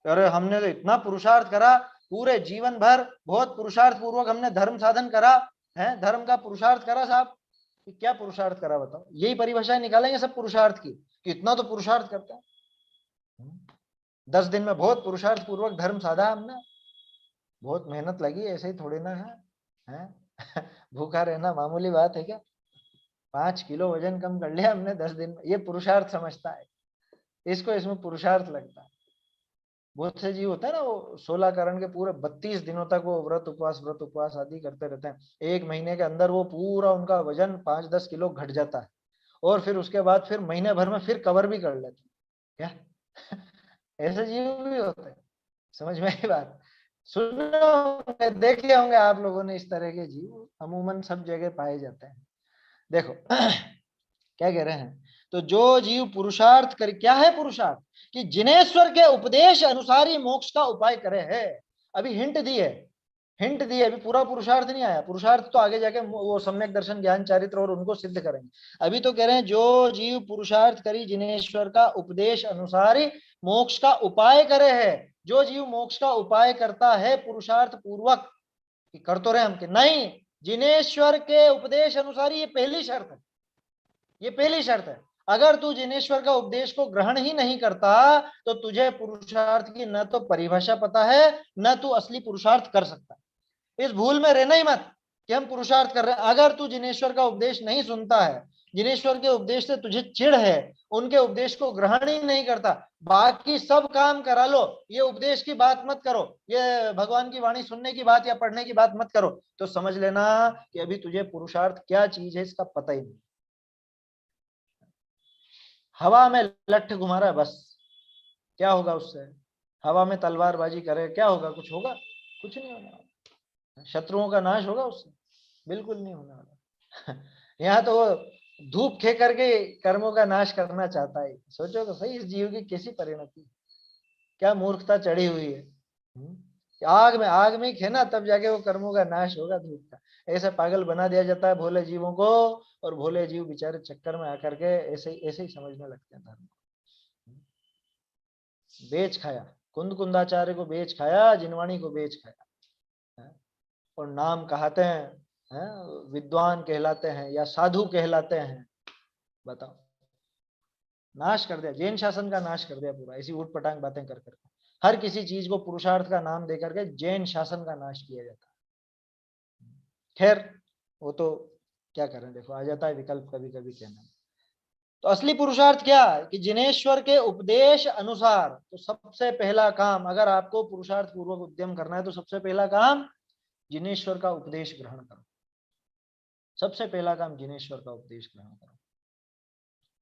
अरे हमने तो इतना पुरुषार्थ करा, पूरे जीवन भर बहुत पुरुषार्थ पूर्वक हमने धर्म साधन करा है, धर्म का पुरुषार्थ करा साहब। क्या पुरुषार्थ करा बताओ? यही परिभाषाएं निकालेंगे सब पुरुषार्थ की कि इतना तो पुरुषार्थ करते हैं। 10 दिन में बहुत पुरुषार्थ पूर्वक धर्म साधा हमने, बहुत मेहनत लगी, ऐसे ही थोड़ी ना है? भूखा रहना मामूली बात है क्या? 5 किलो वजन कम कर लिया हमने 10 दिन में, ये पुरुषार्थ समझता है इसको, इसमें पुरुषार्थ लगता है। बहुत से जीव होता है ना, वो 16 करण के पूरे 32 दिनों तक वो व्रत उपवास आदि करते रहते हैं। 1 महीने के अंदर वो पूरा उनका वजन 5-10 किलो घट जाता है, और फिर उसके बाद फिर महीने भर में फिर कवर भी कर लेते हैं क्या। ऐसे जीव भी होते हैं, समझ में आई बात। सुने होंगे, देखे होंगे आप लोगों ने, इस तरह के जीव अमूमन सब जगह पाए जाते हैं। देखो क्या कह रहे हैं, तो जो जीव पुरुषार्थ कर, क्या है पुरुषार्थ, कि जिनेश्वर के उपदेश अनुसार ही मोक्ष का उपाय करे है। अभी हिंट दी है, हिंट दी है, अभी पूरा पुरुषार्थ नहीं आया। पुरुषार्थ तो आगे जाके वो सम्यक दर्शन ज्ञान चारित्र और उनको सिद्ध करेंगे। अभी तो कह रहे हैं जो जीव पुरुषार्थ करी जिनेश्वर का उपदेश अनुसार ही मोक्ष का उपाय करे है। जो जीव मोक्ष का उपाय करता है पुरुषार्थ पूर्वक, कर तो रहे हम कि नहीं, जिनेश्वर के उपदेश अनुसार, ये पहली शर्त है, ये पहली शर्त है। अगर तू जिनेश्वर का उपदेश को ग्रहण ही नहीं करता तो तुझे पुरुषार्थ की न तो परिभाषा पता है, न तू असली पुरुषार्थ कर सकता। इस भूल में रहना ही मत कि हम पुरुषार्थ कर रहे हैं। अगर तू जिनेश्वर का उपदेश नहीं सुनता है, जिनेश्वर के उपदेश से तुझे चिढ़ है, उनके उपदेश को ग्रहण ही नहीं करता, बाकी सब काम करा लो, ये उपदेश की बात मत करो, ये भगवान की वाणी सुनने की बात या पढ़ने की बात मत करो, तो समझ लेना कि अभी तुझे पुरुषार्थ क्या चीज है इसका पता ही नहीं। हवा में लठ घुमा रहा है बस, क्या होगा उससे। हवा में तलवारबाजी करे क्या होगा, कुछ होगा, कुछ नहीं होने वाला। शत्रुओं का नाश होगा उससे, बिल्कुल नहीं होने वाला। यहाँ तो वो धूप खे करके कर्मों का नाश करना चाहता है। सोचो तो सही, इस जीव की कैसी परिणति, क्या मूर्खता चढ़ी हुई है। आग में ही खेना, तब जाके वो कर्मों का नाश होगा धूप का। ऐसे पागल बना दिया जाता है भोले जीवों को, और भोले जीव बेचारे चक्कर में आकर के ऐसे ही समझने लगते हैं धर्म को। बेच खाया, कुंद कुंदाचार्य को बेच खाया, जिनवाणी को बेच खाया, और नाम कहते हैं, विद्वान कहलाते हैं या साधु कहलाते हैं। बताओ, नाश कर दिया, जैन शासन का नाश कर दिया पूरा, ऐसी उठ पटांग बातें कर करके। हर किसी चीज को पुरुषार्थ का नाम देकर के जैन शासन का नाश किया जाता है। खैर वो तो क्या करें, देखो आ जाता है विकल्प कभी कभी कहना। तो असली पुरुषार्थ क्या, कि जिनेश्वर के उपदेश अनुसार, तो सबसे पहला काम, अगर आपको पुरुषार्थ पूर्वक उद्यम करना है तो सबसे पहला काम जिनेश्वर का उपदेश ग्रहण करो। सबसे पहला काम जिनेश्वर का उपदेश ग्रहण करो।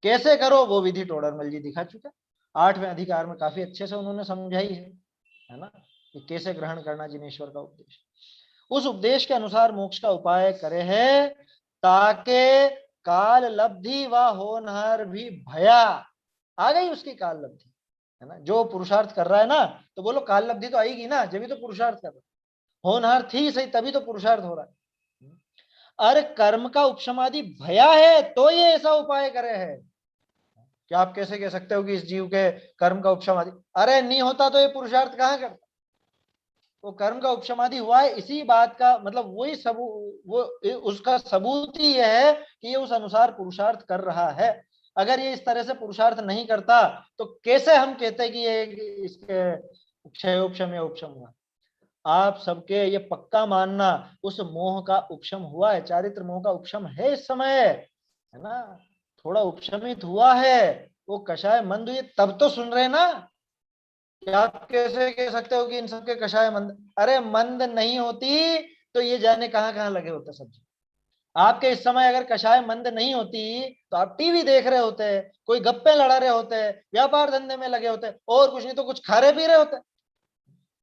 कैसे करो वो विधि टोडरमल जी दिखा चुके, 8वें अधिकार में काफी अच्छे से उन्होंने समझाई है ना, कि कैसे ग्रहण करना जिनेश्वर का उपदेश। उस उपदेश के अनुसार मोक्ष का उपाय करे है, ताके काल लब्धि व होनहार भी भया। आ गई उसकी काल लब्धि, है ना। जो पुरुषार्थ कर रहा है ना, तो बोलो काल लब्धि तो आएगी ना, जब भी तो पुरुषार्थ कर रहा है। होनहार थी सही, तभी तो पुरुषार्थ हो रहा है। अरे कर्म का उपशमादि भया है तो ये ऐसा उपाय करे है। क्या आप कैसे कह सकते हो कि इस जीव के कर्म का उपशमादि, अरे नहीं होता तो ये पुरुषार्थ कहाँ करता। वो कर्म का उपशमादि हुआ है, इसी बात का मतलब वही सबूत, वो उसका सबूत ही यह है कि ये उस अनुसार पुरुषार्थ कर रहा है। अगर ये इस तरह से पुरुषार्थ नहीं करता तो कैसे हम कहते कि ये इसके क्षयोपशम या उपशम हुआ। आप सबके ये पक्का मानना, उस मोह का उपशम हुआ है, चारित्र मोह का उपशम है इस समय, है ना, थोड़ा उपशमित हुआ है। वो कषाय मंद हुई तब तो सुन रहे ना। क्या आप कैसे कह सकते हो कि इन सबके कषाय मंद, अरे मंद नहीं होती तो ये जाने कहां कहां लगे होते सब्जी। आपके इस समय अगर कषाय मंद नहीं होती तो आप टीवी देख रहे होते, कोई गप्पे लड़ा रहे होते, व्यापार धंधे में लगे होते, और कुछ नहीं तो कुछ खा रहे पी रहे होते,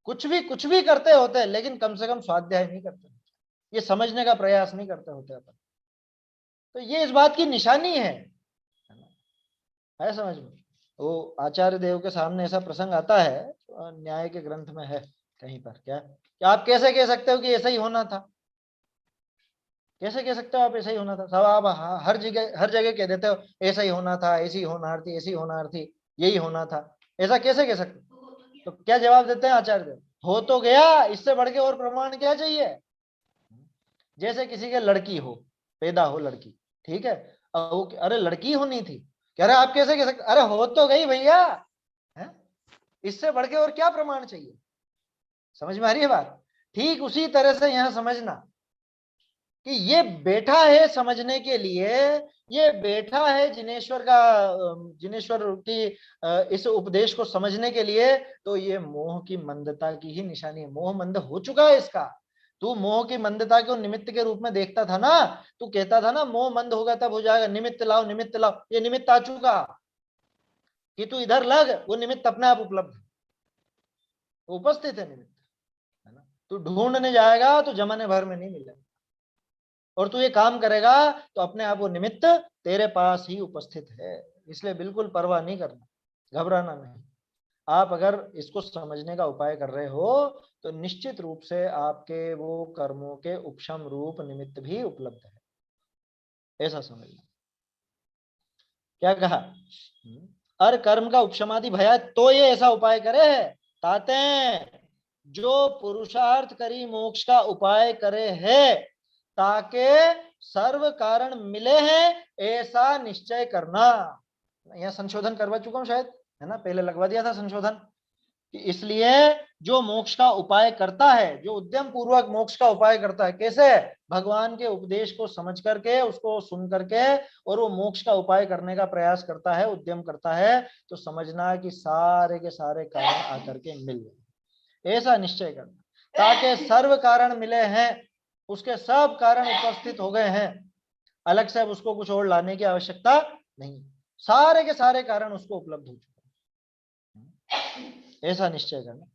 कुछ भी करते होते, लेकिन कम से कम स्वाध्याय नहीं करते, ये समझने का प्रयास नहीं करते होते अपन। तो ये इस बात की निशानी है समझ में। वो आचार्य देव के सामने ऐसा प्रसंग आता है, न्याय के ग्रंथ में है कहीं पर, क्या आप कैसे कह सकते हो कि ऐसा ही होना था। कैसे कह सकते हो आप ऐसा ही होना था, सब आप हर जगह कह देते हो ऐसा ही होना था, ऐसी होनार थी, ऐसी होनार थी, यही होना था, ऐसा कैसे कह सकते। तो क्या जवाब देते हैं आचार्य देव, हो तो गया, इससे बढ़ के और प्रमाण क्या चाहिए। जैसे किसी के लड़की हो, पैदा हो लड़की, ठीक है, अब अरे लड़की होनी थी, कह रहे आप कैसे कह सकते, अरे हो तो गई भैया, इससे बढ़ के और क्या प्रमाण चाहिए। समझ में आ रही है बात। ठीक उसी तरह से यहां समझना, कि ये बैठा है समझने के लिए, ये बैठा है जिनेश्वर का, जिनेश्वर की इस उपदेश को समझने के लिए, तो ये मोह की मंदता की ही निशानी है। मोह मंद हो चुका है इसका। तू मोह की मंदता को निमित्त के रूप में देखता था ना, तू कहता था ना मोह मंद होगा तब हो जाएगा, निमित्त लाओ निमित्त लाओ, ये निमित्त आ चुका कि तू इधर लग, वो निमित्त अपने आप उपलब्ध है, उपस्थित है निमित्त, है ना। तू ढूंढने जाएगा तो जमाने भर में नहीं मिलेगा, और तू ये काम करेगा तो अपने आप वो निमित्त तेरे पास ही उपस्थित है। इसलिए बिल्कुल परवाह नहीं करना, घबराना नहीं। आप अगर इसको समझने का उपाय कर रहे हो तो निश्चित रूप से आपके वो कर्मों के उपशम रूप निमित्त भी उपलब्ध है, ऐसा समझना। क्या कहा? अर कर्म का उपशमादि भया, तो ये ऐसा उपाय करे है ताते जो पुरुषार्थ करी मोक्ष का उपाय करे है, ताके सर्व कारण मिले हैं ऐसा निश्चय करना। यह संशोधन करवा चुका हूं शायद, है ना, पहले लगवा दिया था संशोधन। इसलिए जो मोक्ष का उपाय करता है, जो उद्यम पूर्वक मोक्ष का उपाय करता है, कैसे? भगवान के उपदेश को समझ करके, उसको सुन करके, और वो मोक्ष का उपाय करने का प्रयास करता है, उद्यम करता है, तो समझना कि सारे के सारे कारण आकर के मिल गए, ऐसा निश्चय करना। ताकि सर्व कारण मिले हैं, उसके सब कारण उपस्थित हो गए हैं, अलग से अब उसको कुछ और लाने की आवश्यकता नहीं, सारे के सारे कारण उसको उपलब्ध हो चुके हैं, ऐसा निश्चय करना।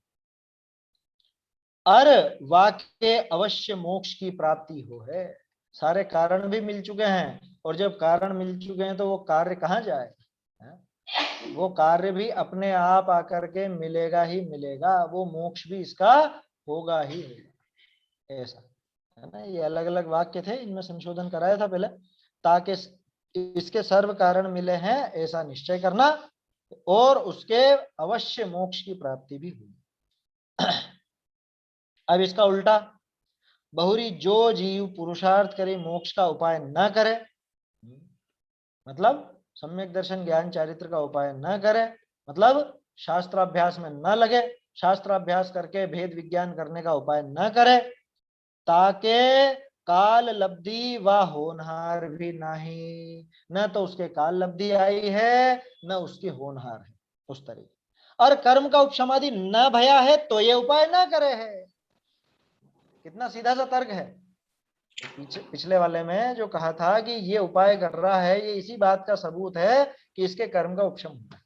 अर वाक्य अवश्य मोक्ष की प्राप्ति हो है, सारे कारण भी मिल चुके हैं, और जब कारण मिल चुके हैं तो वो कार्य कहाँ जाए? वो कार्य भी अपने आप आकर के मिलेगा ही मिलेगा, वो मोक्ष भी इसका होगा ही होगा, ऐसा है ना। ये अलग अलग वाक्य थे, इनमें संशोधन कराया था पहले। ताकि इसके सर्व कारण मिले हैं ऐसा निश्चय करना, और उसके अवश्य मोक्ष की प्राप्ति भी हुई। अब इसका उल्टा, बहुरी जो जीव पुरुषार्थ करे मोक्ष का उपाय न करे, मतलब सम्यक दर्शन ज्ञान चारित्र का उपाय न करे, मतलब शास्त्राभ्यास में न लगे, शास्त्राभ्यास करके भेद विज्ञान करने का उपाय न करे, ताके काल लब्धि व होनहार भी नहीं, न तो उसके काल लब्धि आई है न उसकी होनहार है उस तरीके, और कर्म का उपशमादि न भया है तो ये उपाय न करे है। कितना सीधा सा तर्क है। पिछले वाले में जो कहा था कि ये उपाय कर रहा है, ये इसी बात का सबूत है कि इसके कर्म का उपशम होता है,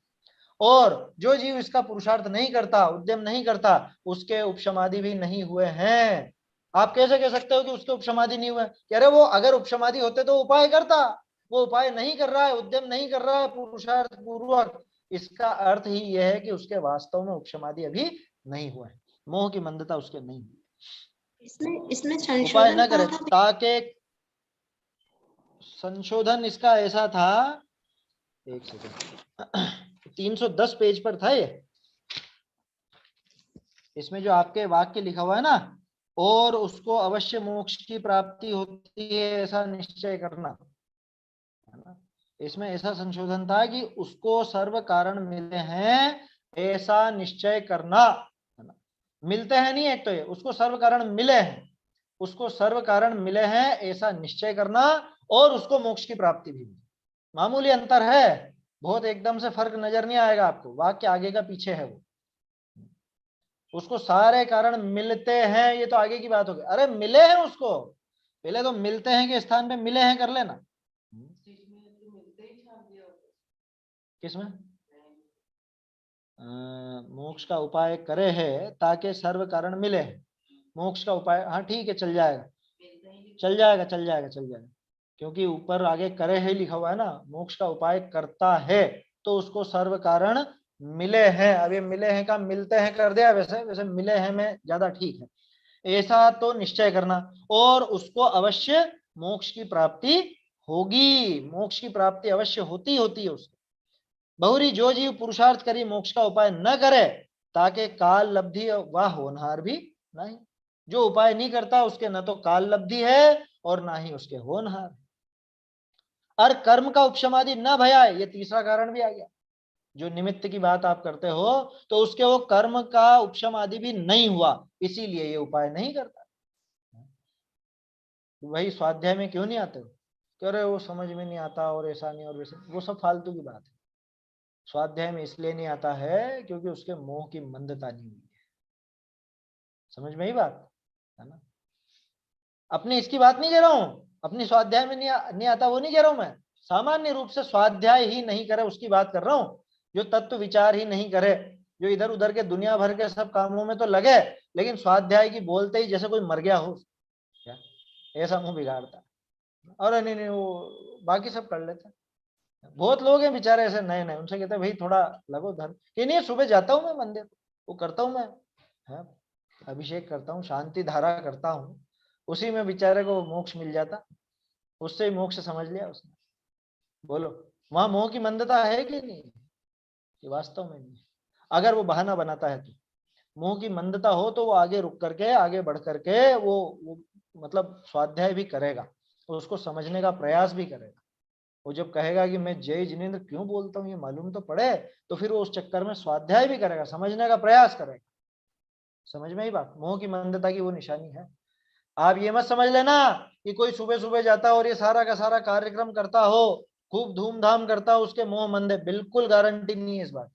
और जो जीव इसका पुरुषार्थ नहीं करता, उद्यम नहीं करता, उसके उपशमादि भी नहीं हुए हैं। आप कैसे कह सकते हो कि उसके उपशमादि नहीं हुए? कह रहे वो अगर उपशमादि होते तो उपाय करता, वो उपाय नहीं कर रहा है, उद्यम नहीं कर रहा है पुरुषार्थ पूर्वक, इसका अर्थ ही यह है कि उसके वास्तव में उपशमादि अभी नहीं हुए, मोह की मंदता उसके नहीं हुई। इसमें उपाय संशोधन न करे, कहाँ था? ताकि संशोधन इसका ऐसा था, एक सेकंड, 310 पेज पर था ये। इसमें जो आपके वाक्य लिखा हुआ है ना, और उसको अवश्य मोक्ष की प्राप्ति होती है ऐसा निश्चय करना, है ना, इसमें ऐसा संशोधन था कि उसको सर्व कारण मिले हैं ऐसा निश्चय करना, है ना। मिलते हैं नहीं, एक तो ये उसको सर्व कारण मिले हैं, उसको सर्व कारण मिले हैं ऐसा निश्चय करना, और उसको मोक्ष की प्राप्ति भी। मामूली अंतर है, बहुत एकदम से फर्क नजर नहीं आएगा आपको, वाक्य आगे का पीछे है वो। उसको सारे कारण मिलते हैं, ये तो आगे की बात होगी। अरे मिले हैं उसको, पहले तो मिलते हैं के स्थान पे मिले हैं कर लेना। किसमें? मोक्ष का उपाय करे है ताकि सर्व कारण मिले, मोक्ष का उपाय, हाँ ठीक है, चल जाएगा चल जाएगा चल जाएगा चल जाएगा, क्योंकि ऊपर आगे करे है लिखा हुआ है ना, मोक्ष का उपाय करता है तो उसको सर्व कारण मिले हैं। अब ये मिले हैं का मिलते हैं कर दिया, वैसे वैसे मिले हैं में ज्यादा ठीक है, ऐसा तो निश्चय करना, और उसको अवश्य मोक्ष की प्राप्ति होगी, मोक्ष की प्राप्ति अवश्य होती होती है उसको। बहुरी जो जीव पुरुषार्थ करी मोक्ष का उपाय न करे, ताकि काल लब्धि व होनहार भी नहीं, जो उपाय नहीं करता उसके न तो काल लब्धि है और ना ही उसके होनहार। और कर्म का उपशमादि न भया, ये तीसरा कारण भी आ गया, जो निमित्त की बात आप करते हो तो उसके वो कर्म का उपशम आदि भी नहीं हुआ, इसीलिए ये उपाय नहीं करता। वही स्वाध्याय में क्यों नहीं आते हो? कह रहे वो समझ में नहीं आता और ऐसा नहीं और वैसा, वो सब फालतू की बात है। स्वाध्याय में इसलिए नहीं आता है क्योंकि उसके मोह की मंदता नहीं हुई है। समझ में ही बात है ना? अपनी इसकी बात नहीं कह रहा हूं, अपनी स्वाध्याय में नहीं आता वो नहीं कह रहा हूं मैं, सामान्य रूप से स्वाध्याय ही नहीं करे उसकी बात कर रहा हूं। जो तत्व विचार ही नहीं करे, जो इधर उधर के दुनिया भर के सब कामों में तो लगे, लेकिन स्वाध्याय की बोलते ही जैसे कोई मर गया हो क्या, ऐसा मुंह बिगाड़ता। और नहीं नहीं वो बाकी सब कर लेते। बहुत लोग हैं बेचारे ऐसे नए नए, उनसे कहते हैं भाई थोड़ा लगो धर्म, कि नहीं सुबह जाता हूँ मैं मंदिर, वो करता हूँ मैं, है अभिषेक करता हूँ, शांति धारा करता हूँ, उसी में बेचारे को मोक्ष मिल जाता, उससे ही मोक्ष समझ लिया उसने। बोलो वहां मोह की मंदता है कि नहीं? ये वास्तव में नहीं है। अगर वो बहाना बनाता है तो मोह की मंदता हो तो वो आगे रुक करके, आगे बढ़ करके वो मतलब स्वाध्याय भी करेगा, उसको समझने का प्रयास भी करेगा। वो जब कहेगा कि मैं जय जिनेन्द्र क्यों बोलता हूँ ये मालूम तो पड़े, तो फिर वो उस चक्कर में स्वाध्याय भी करेगा, समझने का प्रयास करेगा। समझ में ही बात, मोह की मंदता की वो निशानी है। आप ये मत समझ लेना कि कोई सुबह सुबह जाता और ये सारा का सारा कार्यक्रम करता हो, खूब धूमधाम करता हो, उसके मोह मंद है, बिल्कुल गारंटी नहीं है इस बात।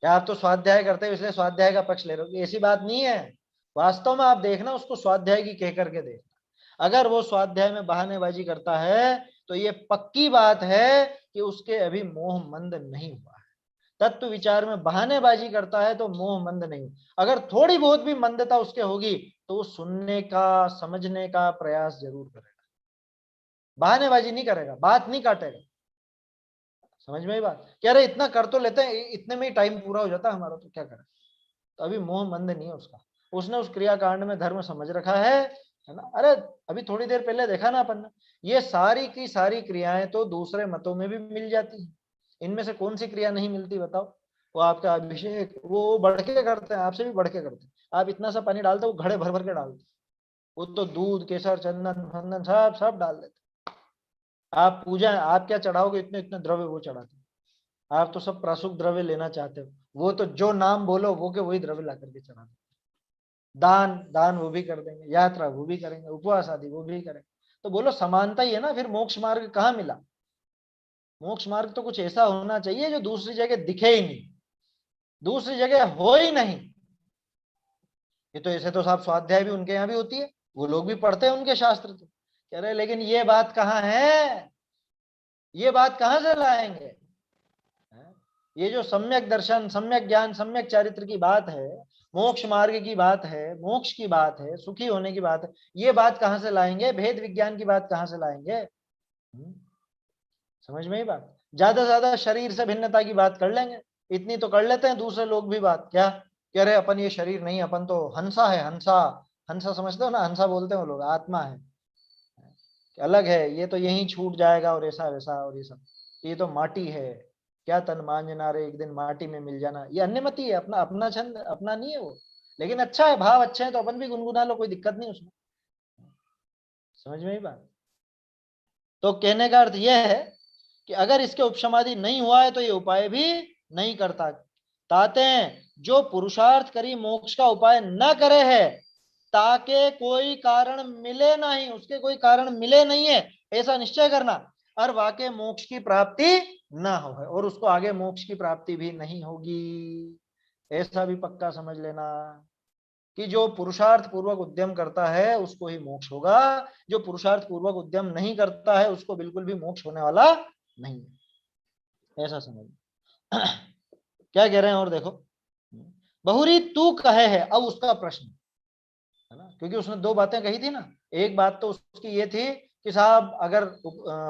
क्या आप तो स्वाध्याय करते हो इसलिए स्वाध्याय का पक्ष ले रहे हो, ऐसी बात नहीं है। वास्तव में आप देखना उसको स्वाध्याय की कह करके देखना, अगर वो स्वाध्याय में बहानेबाजी करता है तो ये पक्की बात है कि उसके अभी मोह मंद नहीं हुआ है। तत्व विचार में बहानेबाजी करता है तो मोह मंद नहीं, अगर थोड़ी बहुत भी मंदता उसके होगी तो वो सुनने का समझने का प्रयास जरूर करेगा, बहानेबाजी नहीं करेगा, बात नहीं काटेगा। समझ में ही बात, कह रहे इतना कर तो लेते हैं, इतने में ही टाइम पूरा हो जाता है हमारा, तो क्या करें। तो अभी मोह मंद नहीं है उसका, उसने उस क्रियाकांड में धर्म समझ रखा है ना। अरे अभी थोड़ी देर पहले देखा ना अपन ने, ये सारी की सारी क्रियाएं तो दूसरे मतों में भी मिल जाती है, इनमें से कौन सी क्रिया नहीं मिलती बताओ? वो आपका अभिषेक वो बढ़ के करते हैं, आपसे भी बढ़ के करते हैं। आप इतना सा पानी डालते वो घड़े भर भर के डालते, वो तो दूध केसर चंदन फंदन सब सब डाल देते। आप पूजा आप क्या चढ़ाओगे, इतने इतने द्रव्य वो चढ़ाते, आप तो सब प्राशुक द्रव्य लेना चाहते हो, वो तो जो नाम बोलो वो के वही द्रव्य ला करके चढ़ा दो। दान दान वो भी कर देंगे, यात्रा वो भी करेंगे, उपवास आदि वो भी करेंगे। तो बोलो समानता ही है ना, फिर मोक्ष मार्ग कहाँ मिला? मोक्ष मार्ग तो कुछ ऐसा होना चाहिए जो दूसरी जगह दिखे ही नहीं, दूसरी जगह हो ही नहीं। ये तो ऐसे तो साहब स्वाध्याय भी उनके यहाँ भी होती है, वो लोग भी पढ़ते हैं उनके शास्त्र, तो कह रहे लेकिन ये बात कहाँ है, ये बात कहाँ से लाएंगे? ये जो सम्यक दर्शन सम्यक ज्ञान सम्यक चारित्र की बात है, मोक्ष मार्ग की बात है, मोक्ष की बात है, सुखी होने की बात है, ये बात कहाँ से लाएंगे? भेद विज्ञान की बात कहाँ से लाएंगे? समझ में ही बात, ज्यादा से ज्यादा शरीर से भिन्नता की बात कर लेंगे, इतनी तो कर लेते हैं दूसरे लोग भी बात, क्या कह रहे अपन ये शरीर नहीं, अपन तो हंसा है, हंसा हंसा समझते हो ना, हंसा बोलते हैं वो लोग, आत्मा है अलग है, ये तो यहीं छूट जाएगा और ऐसा वैसा और ये सब, ये तो माटी है, क्या तन मांझना रे एक दिन माटी में मिल जाना, ये अन्यमति है, अपना अपना छंद अपना नहीं है वो, लेकिन अच्छा है, भाव अच्छे हैं तो अपन भी गुनगुना लो, कोई दिक्कत नहीं उसमें। समझ में ही बात, तो कहने का अर्थ यह है कि अगर इसके उपशमादि नहीं हुआ है तो ये उपाय भी नहीं करता। ताते जो पुरुषार्थ करी मोक्ष का उपाय न करे है, ताके कोई कारण मिले नहीं, उसके कोई कारण मिले नहीं है ऐसा निश्चय करना, और वाके मोक्ष की प्राप्ति ना हो है, और उसको आगे मोक्ष की प्राप्ति भी नहीं होगी, ऐसा भी पक्का समझ लेना कि जो पुरुषार्थ पूर्वक उद्यम करता है उसको ही मोक्ष होगा, जो पुरुषार्थ पूर्वक उद्यम नहीं करता है उसको बिल्कुल भी मोक्ष होने वाला नहीं है, ऐसा समझ। क्या कह रहे हैं और देखो, बहुरी तू कहे है, अब उसका प्रश्न है ना, क्योंकि उसने दो बातें कही थी ना, एक बात तो उसकी ये थी कि साहब अगर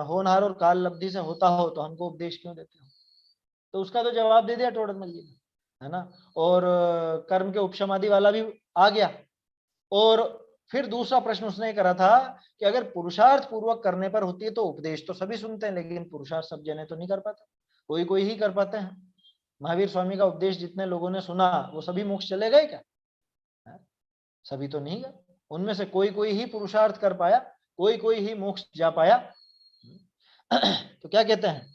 होनहार और काल लब्धि से होता हो तो हमको उपदेश क्यों देते हो, तो उसका तो जवाब दे दिया टोडरमल जी ने, है ना। और कर्म के उपशमादि वाला भी आ गया, और फिर दूसरा प्रश्न उसने करा था कि अगर पुरुषार्थ पूर्वक करने पर होती है तो उपदेश तो सभी सुनते हैं, लेकिन पुरुषार्थ सब जने तो नहीं कर पाते, कोई कोई ही कर पाते हैं। महावीर स्वामी का उपदेश जितने लोगों ने सुना वो सभी मोक्ष चले गए क्या? सभी तो नहीं गए, उनमें से कोई कोई ही पुरुषार्थ कर पाया, कोई कोई ही मोक्ष जा पाया। तो क्या कहते हैं,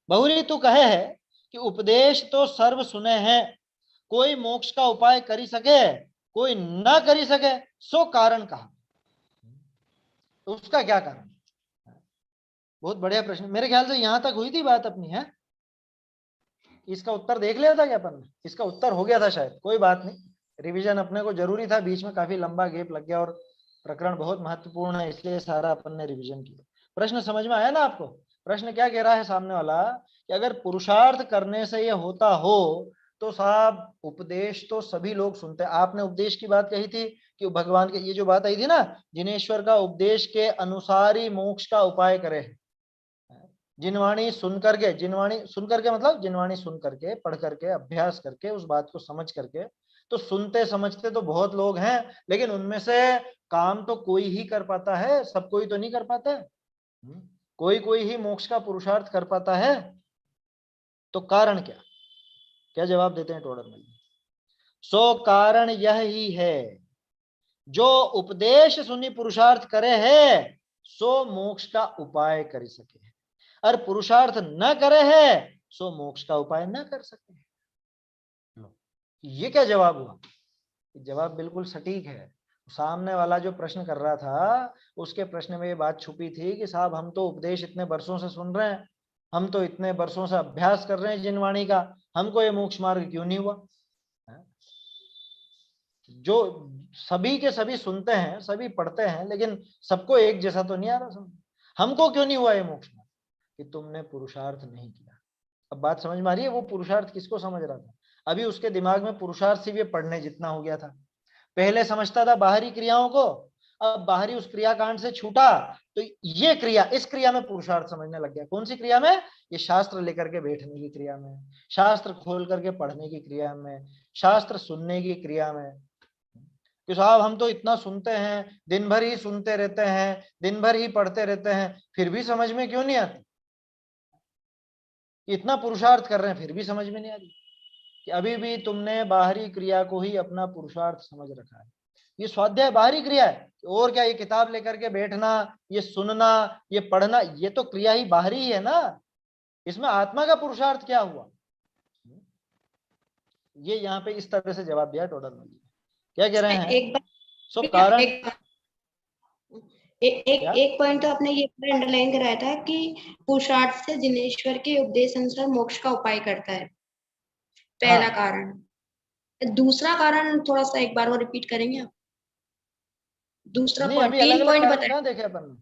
बहुरी तू कहे है कि उपदेश तो सर्व सुने हैं, कोई मोक्ष का उपाय करी सके कोई न करी सके, सो कारण कहा। तो उसका क्या कारण? बहुत बढ़िया प्रश्न। मेरे ख्याल से यहां तक हुई थी बात अपनी, है? इसका उत्तर देख लिया था क्या अपन ने? इसका उत्तर हो गया था शायद, कोई बात नहीं, रिवीजन अपने को जरूरी था, बीच में काफी लंबा गैप लग गया और प्रकरण बहुत महत्वपूर्ण है, इसलिए सारा अपन ने रिवीजन किया। प्रश्न समझ में आया ना आपको? प्रश्न क्या कह रहा है सामने वाला कि अगर पुरुषार्थ करने से ये होता हो तो साहब उपदेश तो सभी लोग सुनते हैं। आपने उपदेश की बात कही थी कि भगवान के, ये जो बात आई थी ना, जिनेश्वर का उपदेश के अनुसार ही मोक्ष का उपाय करे। जिनवाणी सुन करके, जिनवाणी सुन करके मतलब जिनवाणी सुन करके, पढ़ करके, अभ्यास करके, उस बात को समझ करके, तो सुनते समझते तो बहुत लोग हैं, लेकिन उनमें से काम तो कोई ही कर पाता है, सब कोई तो नहीं कर पाता है। कोई कोई ही मोक्ष का पुरुषार्थ कर पाता है। तो कारण क्या? क्या जवाब देते हैं टोडर में? सो कारण यह ही है, जो उपदेश सुनी पुरुषार्थ करे है सो मोक्ष का उपाय कर सके, और पुरुषार्थ न करे है सो मोक्ष का उपाय न कर सके। ये क्या जवाब हुआ? जवाब बिल्कुल सटीक है। सामने वाला जो प्रश्न कर रहा था उसके प्रश्न में ये बात छुपी थी कि साहब हम तो उपदेश इतने वर्षों से सुन रहे हैं, हम तो इतने वर्षों से अभ्यास कर रहे हैं जिनवाणी का, हमको ये मोक्ष मार्ग क्यों नहीं हुआ? जो सभी के सभी सुनते हैं, सभी पढ़ते हैं, लेकिन सबको एक जैसा तो नहीं आ रहा समझ। हमको क्यों नहीं हुआ ये मोक्ष मार्ग? कि तुमने पुरुषार्थ नहीं किया। अब बात समझ में आ रही है? वो पुरुषार्थ किसको समझ रहा था? अभी उसके दिमाग में पुरुषार्थ सिर्फ ये पढ़ने जितना हो गया था। पहले समझता था बाहरी क्रियाओं को, अब बाहरी उस क्रियाकांड से छूटा तो ये क्रिया, इस क्रिया में पुरुषार्थ समझने लग गया। कौन सी क्रिया में? ये शास्त्र लेकर के बैठने की क्रिया में, शास्त्र खोल करके पढ़ने की क्रिया में, शास्त्र सुनने की क्रिया में। कि साहब हम तो इतना सुनते हैं, दिन भर ही सुनते रहते हैं, दिन भर ही पढ़ते रहते हैं, फिर भी समझ में क्यों नहीं आती? इतना पुरुषार्थ कर रहे हैं फिर भी समझ में नहीं आ रही कि अभी भी तुमने बाहरी क्रिया को ही अपना पुरुषार्थ समझ रखा है। ये स्वाध्याय बाहरी क्रिया है, और क्या? ये किताब लेकर के बैठना, ये सुनना, ये पढ़ना, ये तो क्रिया ही बाहरी ही है ना। इसमें आत्मा का पुरुषार्थ क्या हुआ? ये यहाँ पे इस तरह से जवाब दिया टोडर ने। क्या कह रहे हैं? एक सो कारण एक पॉइंट तो आपने ये अंडरलाइन कराया था कि पुरुषार्थ से जिनेश्वर के उपदेश अनुसार मोक्ष का उपाय करता है, पहला कारण। दूसरा कारण थोड़ा सा एक बार और रिपीट करेंगे आप? दूसरा नहीं, पॉइंट, अभी अलग 3 अलग पॉइंट कारण बताए। कहाँ देखे अपन?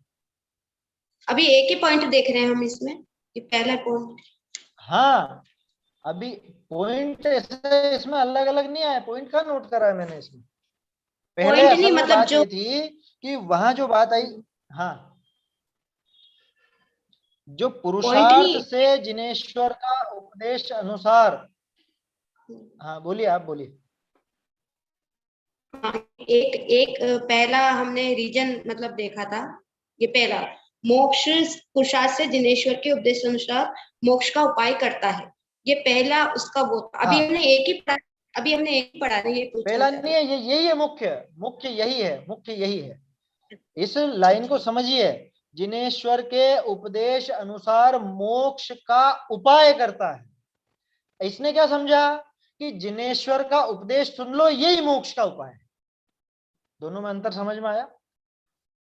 अभी एक ही पॉइंट देख रहे हैं हम इसमें कि पहला पॉइंट। हाँ, अभी पॉइंट ऐसे इसमें अलग अलग नहीं आया। पॉइंट का नोट करा है मैंने इसमें। पहले पॉइंट नहीं असल में मतलब बात जो ये थी कि वहां जो बात आई, हाँ, जो पॉइंट पुरुषार्थ नहीं, से जिनेश्वर का उपदेश अनुसार, हाँ बोलिए, आप बोलिए। एक एक पहला हमने रीजन मतलब देखा था, ये पहला मोक्ष पुरुषार्थ से जिनेश्वर के उपदेश अनुसार मोक्ष का उपाय करता है, ये पहला उसका वो था। अभी हाँ, हमने एक ही पढ़ा, अभी हमने एक ही पढ़ा है, ये पूछना पहला चाह नहीं रहे है, ये यही है मुख्य, मुख्य यही है, मुख्य यही है। इस लाइन को समझिए, जिनेश्वर के उपदेश अनुसार मोक्ष का उपाय करता है। इसने क्या समझा कि जिनेश्वर का उपदेश सुन लो, यही मोक्ष का उपाय है। दोनों में अंतर समझ में आया?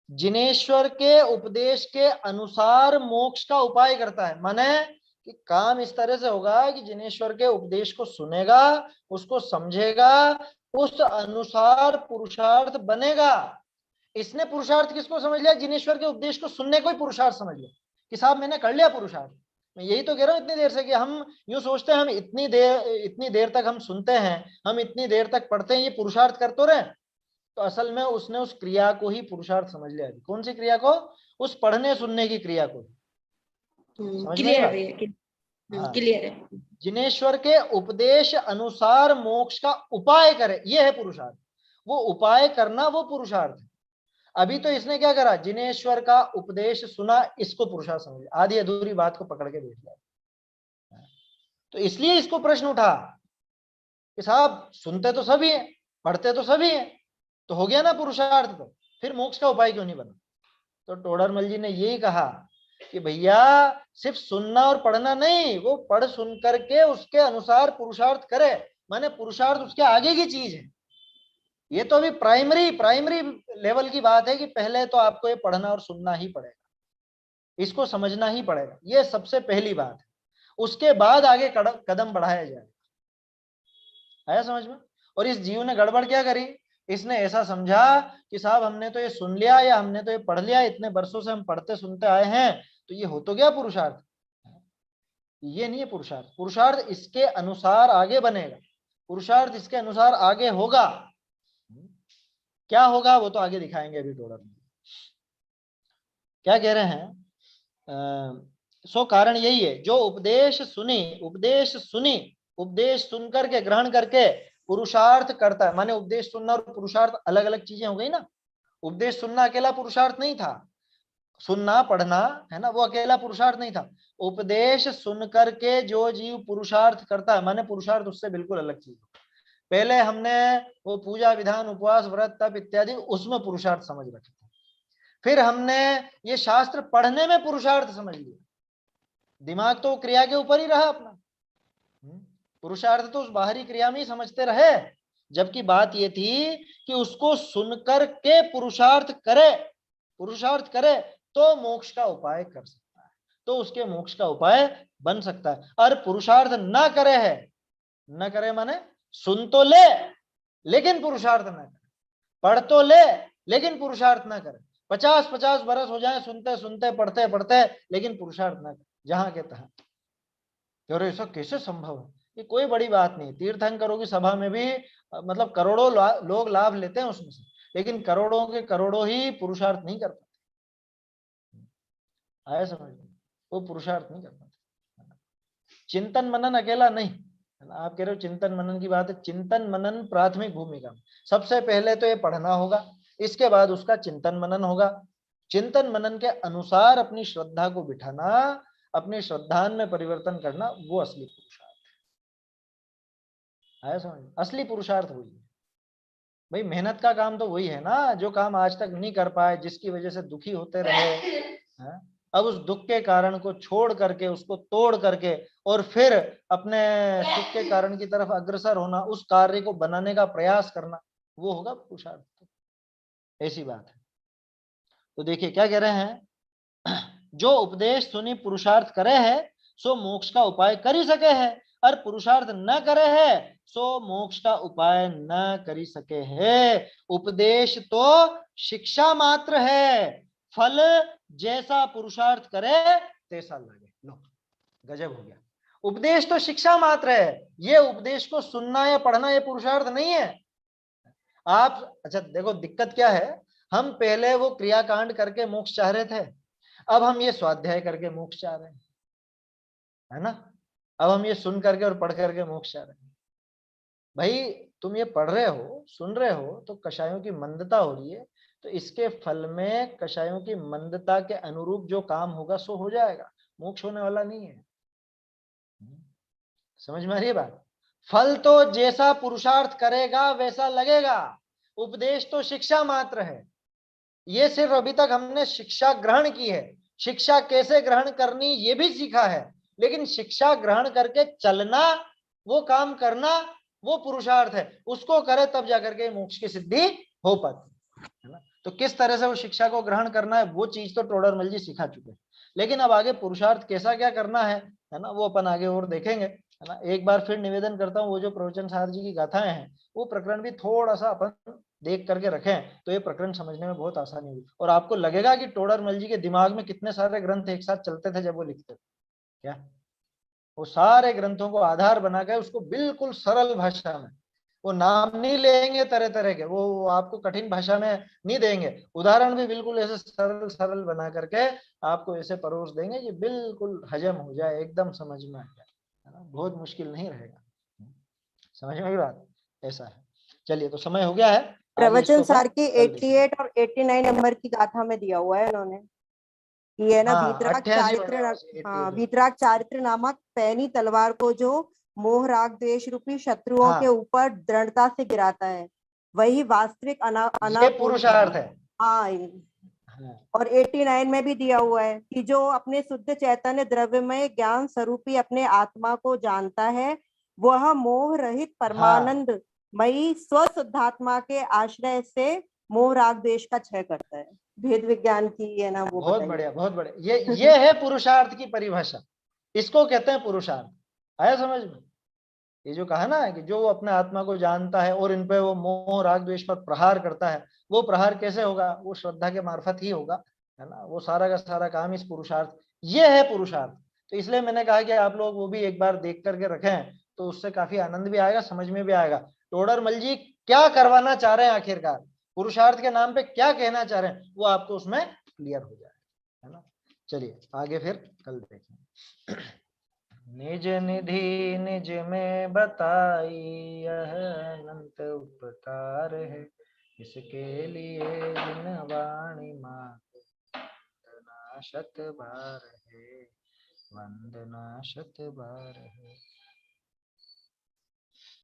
जिनेश्वर के उपदेश के अनुसार मोक्ष का उपाय करता है, माने कि काम इस तरह से होगा कि जिनेश्वर के उपदेश को सुनेगा, उसको समझेगा, उस अनुसार पुरुषार्थ बनेगा। इसने पुरुषार्थ किसको समझ लिया? जिनेश्वर के उपदेश को सुनने को ही पुरुषार्थ समझ लिया कि साहब मैंने कर लिया पुरुषार्थ। मैं यही तो कह रहा हूं इतनी देर से कि हम यूं सोचते हैं हम इतनी देर तक हम सुनते हैं, हम इतनी देर तक पढ़ते हैं, ये पुरुषार्थ कर तो रहे। तो असल में उसने उस क्रिया को ही पुरुषार्थ समझ लिया। कौन सी क्रिया को? उस पढ़ने सुनने की क्रिया को। समझ में आई क्लियर बात? है, हाँ, क्लियर है। जिनेश्वर के उपदेश अनुसार मोक्ष का उपाय करे, ये है पुरुषार्थ। वो उपाय करना वो पुरुषार्थ है। अभी तो इसने क्या करा? जिनेश्वर का उपदेश सुना, इसको पुरुषार्थ समझ लिया, आधी अधूरी बात को पकड़ के बैठ गया। तो इसलिए इसको प्रश्न उठा कि साहब सुनते तो सभी हैं, पढ़ते तो सभी हैं, तो हो गया ना पुरुषार्थ, तो फिर मोक्ष का उपाय क्यों नहीं बना? तो टोडरमल जी ने यही कहा कि भैया सिर्फ सुनना और पढ़ना नहीं, वो पढ़ सुन करके उसके अनुसार पुरुषार्थ करे, माने पुरुषार्थ उसके आगे की चीज है। ये तो अभी प्राइमरी लेवल की बात है कि पहले तो आपको ये पढ़ना और सुनना ही पड़ेगा, इसको समझना ही पड़ेगा, ये सबसे पहली बात है। उसके बाद आगे कदम बढ़ाया जाए। आया समझ में? और इस जीव ने गड़बड़ क्या करी, इसने ऐसा समझा कि साहब हमने तो ये सुन लिया या हमने तो ये पढ़ लिया, इतने वर्षों से हम पढ़ते सुनते आए हैं, तो ये हो तो गया पुरुषार्थ। ये नहीं है पुरुषार्थ। पुरुषार्थ इसके अनुसार आगे बनेगा, पुरुषार्थ इसके अनुसार आगे होगा। क्या होगा वो तो आगे दिखाएंगे अभी टोडर में। क्या कह रहे हैं? सो कारण यही है, जो उपदेश सुन करके ग्रहण करके पुरुषार्थ करता है। माने उपदेश सुनना और पुरुषार्थ अलग अलग चीजें हो गई ना। उपदेश सुनना अकेला पुरुषार्थ नहीं था, सुनना पढ़ना है ना, वो अकेला पुरुषार्थ नहीं था। उपदेश सुन करके जो जीव पुरुषार्थ करता है, माने पुरुषार्थ उससे बिल्कुल अलग चीज। पहले हमने वो पूजा विधान उपवास व्रत तप इत्यादि उसमें पुरुषार्थ समझ रखे थे, फिर हमने ये शास्त्र पढ़ने में पुरुषार्थ समझ लिया। दिमाग तो क्रिया के ऊपर ही रहा अपना, पुरुषार्थ तो उस बाहरी क्रिया में ही समझते रहे। जबकि बात ये थी कि उसको सुनकर के पुरुषार्थ करे तो मोक्ष का उपाय कर सकता है, तो उसके मोक्ष का उपाय बन सकता है। और पुरुषार्थ ना करे माने सुन तो ले लेकिन पुरुषार्थ ना करे, पढ़ तो ले लेकिन पुरुषार्थ ना करे, 50-50 बरस हो जाए सुनते सुनते पढ़ते पढ़ते लेकिन पुरुषार्थ ना करे, जहां के तहां। तो ऐसा कैसे संभव है? ये कोई बड़ी बात नहीं। तीर्थंकरों की सभा में भी मतलब करोड़ों लोग लाभ लेते हैं उसमें से, लेकिन करोड़ों के करोड़ों ही पुरुषार्थ नहीं कर पाते। आया समझ में? वो पुरुषार्थ नहीं कर पाते। चिंतन मनन अकेला नहीं, आप कह रहे हो चिंतन मनन की बात है, चिंतन मनन प्राथमिक भूमिका। सबसे पहले तो ये पढ़ना होगा, इसके बाद उसका चिंतन मनन होगा। चिंतन मनन के अनुसार अपनी श्रद्धा को बिठाना, अपनी श्रद्धान में परिवर्तन करना, वो असली पुरुषार्थ है। आया समझ? असली पुरुषार्थ वही है भाई। मेहनत का काम तो वही है ना, जो काम आज तक नहीं कर पाए, जिसकी वजह से दुखी होते रहे है? अब उस दुख के कारण को छोड़ करके, उसको तोड़ करके और फिर अपने सुख के कारण की तरफ अग्रसर होना, उस कार्य को बनाने का प्रयास करना, वो होगा पुरुषार्थ। ऐसी बात है। तो देखिए क्या कह रहे हैं, जो उपदेश सुनी पुरुषार्थ करे है सो मोक्ष का उपाय कर ही सके है, और पुरुषार्थ न करे है सो मोक्ष का उपाय न करी सके है। उपदेश तो शिक्षा मात्र है, फल जैसा पुरुषार्थ करे तैसा लगे। लो गजब हो गया। उपदेश तो शिक्षा मात्र है, ये उपदेश को सुनना या पढ़ना ये पुरुषार्थ नहीं है। आप अच्छा देखो दिक्कत क्या है, हम पहले वो क्रियाकांड करके मोक्ष चाह रहे थे, अब हम ये स्वाध्याय करके मोक्ष चाह रहे हैं, है ना। अब हम ये सुन करके और पढ़ करके मोक्ष चाह रहे हैं। भाई तुम ये पढ़ रहे हो सुन रहे हो तो कषायों की मंदता हो रही है, तो इसके फल में कषायों की मंदता के अनुरूप जो काम होगा सो हो जाएगा, मोक्ष होने वाला नहीं है। समझ में आ रही है बात? फल तो जैसा पुरुषार्थ करेगा वैसा लगेगा, उपदेश तो शिक्षा मात्र है। ये सिर्फ अभी तक हमने शिक्षा ग्रहण की है, शिक्षा कैसे ग्रहण करनी ये भी सीखा है, लेकिन शिक्षा ग्रहण करके चलना, वो काम करना, वो पुरुषार्थ है। उसको करे तब जाकर के मोक्ष की सिद्धि हो पाती है ना। तो किस तरह से वो शिक्षा को ग्रहण करना है वो चीज तो टोडरमल जी सिखा चुके हैं, लेकिन अब आगे पुरुषार्थ कैसा क्या करना है ना, वो अपन आगे और देखेंगे, है ना। एक बार फिर निवेदन करता हूँ, वो जो प्रवचन सार जी की गाथाएं हैं वो प्रकरण भी थोड़ा सा अपन देख करके रखें तो ये प्रकरण समझने में बहुत आसानी हुई, और आपको लगेगा कि टोडरमल जी के दिमाग में कितने सारे ग्रंथ एक साथ चलते थे जब वो लिखते थे। क्या वो सारे ग्रंथों को आधार बनाकर उसको बिल्कुल सरल भाषा में, वो नाम नहीं लेंगे तरह तरह के, वो आपको कठिन भाषा में नहीं देंगे, उदाहरण भी बिल्कुल ऐसे सरल सरल बना करके आपको ऐसे परोस देंगे कि बिल्कुल हजम हो जाए, एकदम समझ में आ जाए, है ना। बहुत मुश्किल नहीं रहेगा, समझ में आई बात? ऐसा है। चलिए तो समय हो गया है, प्रवचन सार की 88 और 89 नंबर की गाथा में दिया हुआ है उन्होंने, ये है ना। वीतराग चारित्र नामक पैनी तलवार को जो मोह राग द्वेष रूपी शत्रुओं के ऊपर दृढ़ता से गिराता है, वही वास्तविक पुरुषार्थ है। और 89 में भी दिया हुआ है कि जो अपने शुद्ध चैतन्य द्रव्यमय ज्ञान स्वरूपी अपने आत्मा को जानता है, वह मोह रहित परमानंद मई स्वशुद्धात्मा के आश्रय से मोह राग द्वेष का क्षय करता है। भेद विज्ञान की है ना वो बहुत बताइए। बढ़िया, बहुत बढ़िया। ये है पुरुषार्थ की परिभाषा, इसको कहते हैं पुरुषार्थ। आया समझ में? ये जो कहा ना कि जो अपने आत्मा को जानता है और इन पे वो मोह राग द्वेष पर प्रहार करता है, वो प्रहार कैसे होगा? वो श्रद्धा के मार्फत ही होगा, है ना। वो सारा का सारा काम इस पुरुषार्थ, ये है पुरुषार्थ। तो इसलिए मैंने कहा कि आप लोग वो भी एक बार देख करके रखें, तो उससे काफी आनंद भी आएगा, समझ में भी आएगा। टोडरमल जी क्या करवाना चाह रहे हैं आखिरकार, पुरुषार्थ के नाम पे क्या कहना चाह रहे हैं, वो आपको उसमें क्लियर हो जाए, है ना। चलिए आगे फिर कल देखेंगे। निज निधि निज में बताई यह अनंत उपकार है, इसके लिए जिन वाणी मांगे वंदना शत बार है, वंदना शत बार है।